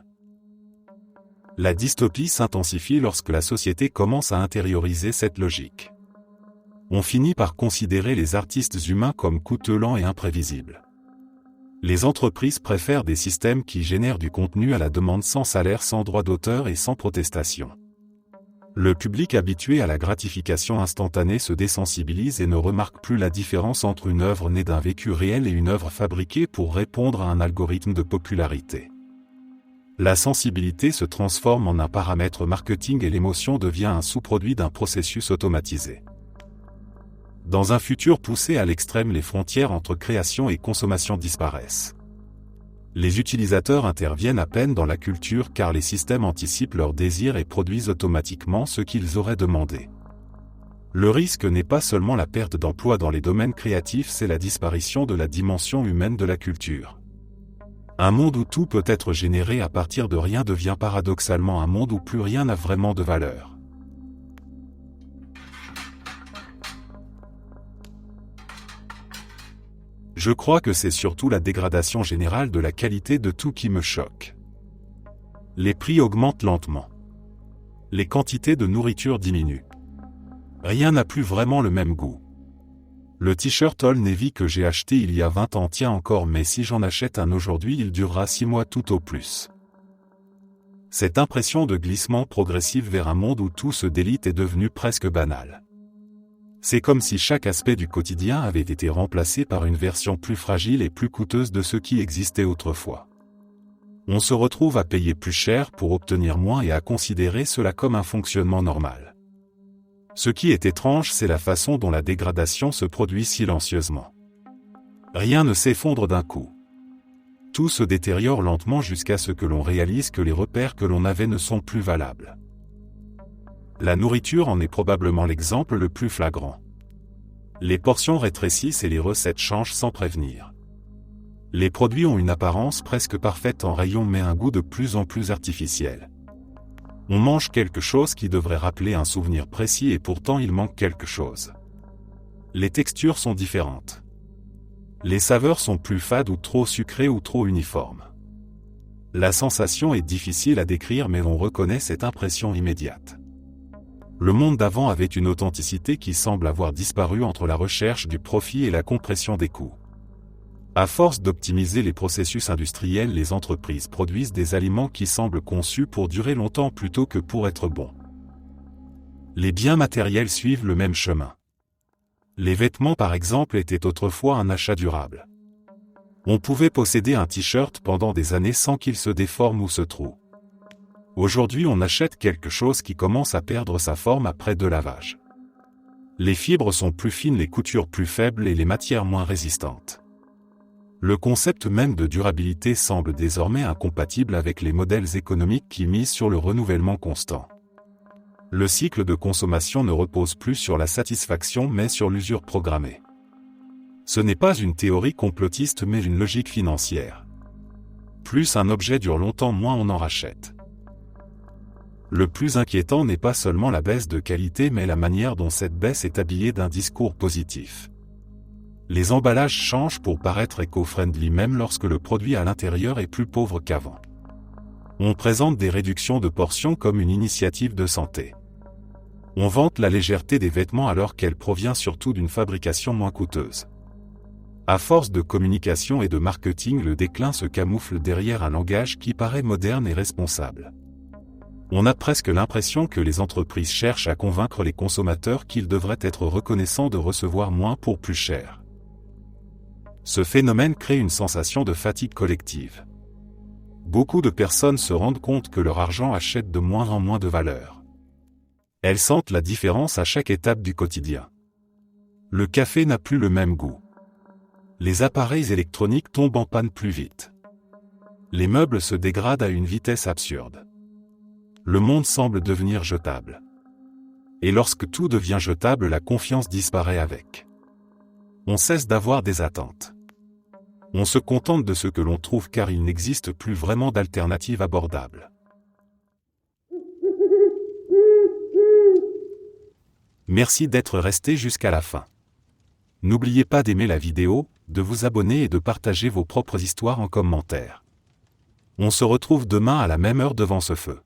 La dystopie s'intensifie lorsque la société commence à intérioriser cette logique. On finit par considérer les artistes humains comme coûteux, lents et imprévisibles. Les entreprises préfèrent des systèmes qui génèrent du contenu à la demande sans salaire, sans droit d'auteur et sans protestation. Le public habitué à la gratification instantanée se désensibilise et ne remarque plus la différence entre une œuvre née d'un vécu réel et une œuvre fabriquée pour répondre à un algorithme de popularité. La sensibilité se transforme en un paramètre marketing et l'émotion devient un sous-produit d'un processus automatisé. Dans un futur poussé à l'extrême, les frontières entre création et consommation disparaissent. Les utilisateurs interviennent à peine dans la culture car les systèmes anticipent leurs désirs et produisent automatiquement ce qu'ils auraient demandé. Le risque n'est pas seulement la perte d'emplois dans les domaines créatifs, c'est la disparition de la dimension humaine de la culture. Un monde où tout peut être généré à partir de rien devient paradoxalement un monde où plus rien n'a vraiment de valeur. Je crois que c'est surtout la dégradation générale de la qualité de tout qui me choque. Les prix augmentent lentement. Les quantités de nourriture diminuent. Rien n'a plus vraiment le même goût. Le t-shirt Old Navy que j'ai acheté il y a 20 ans tient encore, mais si j'en achète un aujourd'hui, il durera 6 mois tout au plus. Cette impression de glissement progressif vers un monde où tout se délite est devenue presque banale. C'est comme si chaque aspect du quotidien avait été remplacé par une version plus fragile et plus coûteuse de ce qui existait autrefois. On se retrouve à payer plus cher pour obtenir moins et à considérer cela comme un fonctionnement normal. Ce qui est étrange, c'est la façon dont la dégradation se produit silencieusement. Rien ne s'effondre d'un coup. Tout se détériore lentement jusqu'à ce que l'on réalise que les repères que l'on avait ne sont plus valables. La nourriture en est probablement l'exemple le plus flagrant. Les portions rétrécissent et les recettes changent sans prévenir. Les produits ont une apparence presque parfaite en rayon mais un goût de plus en plus artificiel. On mange quelque chose qui devrait rappeler un souvenir précis et pourtant il manque quelque chose. Les textures sont différentes. Les saveurs sont plus fades ou trop sucrées ou trop uniformes. La sensation est difficile à décrire mais on reconnaît cette impression immédiate. Le monde d'avant avait une authenticité qui semble avoir disparu entre la recherche du profit et la compression des coûts. À force d'optimiser les processus industriels, les entreprises produisent des aliments qui semblent conçus pour durer longtemps plutôt que pour être bons. Les biens matériels suivent le même chemin. Les vêtements par exemple étaient autrefois un achat durable. On pouvait posséder un t-shirt pendant des années sans qu'il se déforme ou se troue. Aujourd'hui on achète quelque chose qui commence à perdre sa forme après 2 lavages. Les fibres sont plus fines, les coutures plus faibles et les matières moins résistantes. Le concept même de durabilité semble désormais incompatible avec les modèles économiques qui misent sur le renouvellement constant. Le cycle de consommation ne repose plus sur la satisfaction mais sur l'usure programmée. Ce n'est pas une théorie complotiste mais une logique financière. Plus un objet dure longtemps, moins on en rachète. Le plus inquiétant n'est pas seulement la baisse de qualité mais la manière dont cette baisse est habillée d'un discours positif. Les emballages changent pour paraître éco-friendly même lorsque le produit à l'intérieur est plus pauvre qu'avant. On présente des réductions de portions comme une initiative de santé. On vante la légèreté des vêtements alors qu'elle provient surtout d'une fabrication moins coûteuse. À force de communication et de marketing, le déclin se camoufle derrière un langage qui paraît moderne et responsable. On a presque l'impression que les entreprises cherchent à convaincre les consommateurs qu'ils devraient être reconnaissants de recevoir moins pour plus cher. Ce phénomène crée une sensation de fatigue collective. Beaucoup de personnes se rendent compte que leur argent achète de moins en moins de valeur. Elles sentent la différence à chaque étape du quotidien. Le café n'a plus le même goût. Les appareils électroniques tombent en panne plus vite. Les meubles se dégradent à une vitesse absurde. Le monde semble devenir jetable. Et lorsque tout devient jetable, la confiance disparaît avec. On cesse d'avoir des attentes. On se contente de ce que l'on trouve car il n'existe plus vraiment d'alternative abordable. Merci d'être resté jusqu'à la fin. N'oubliez pas d'aimer la vidéo, de vous abonner et de partager vos propres histoires en commentaire. On se retrouve demain à la même heure devant ce feu.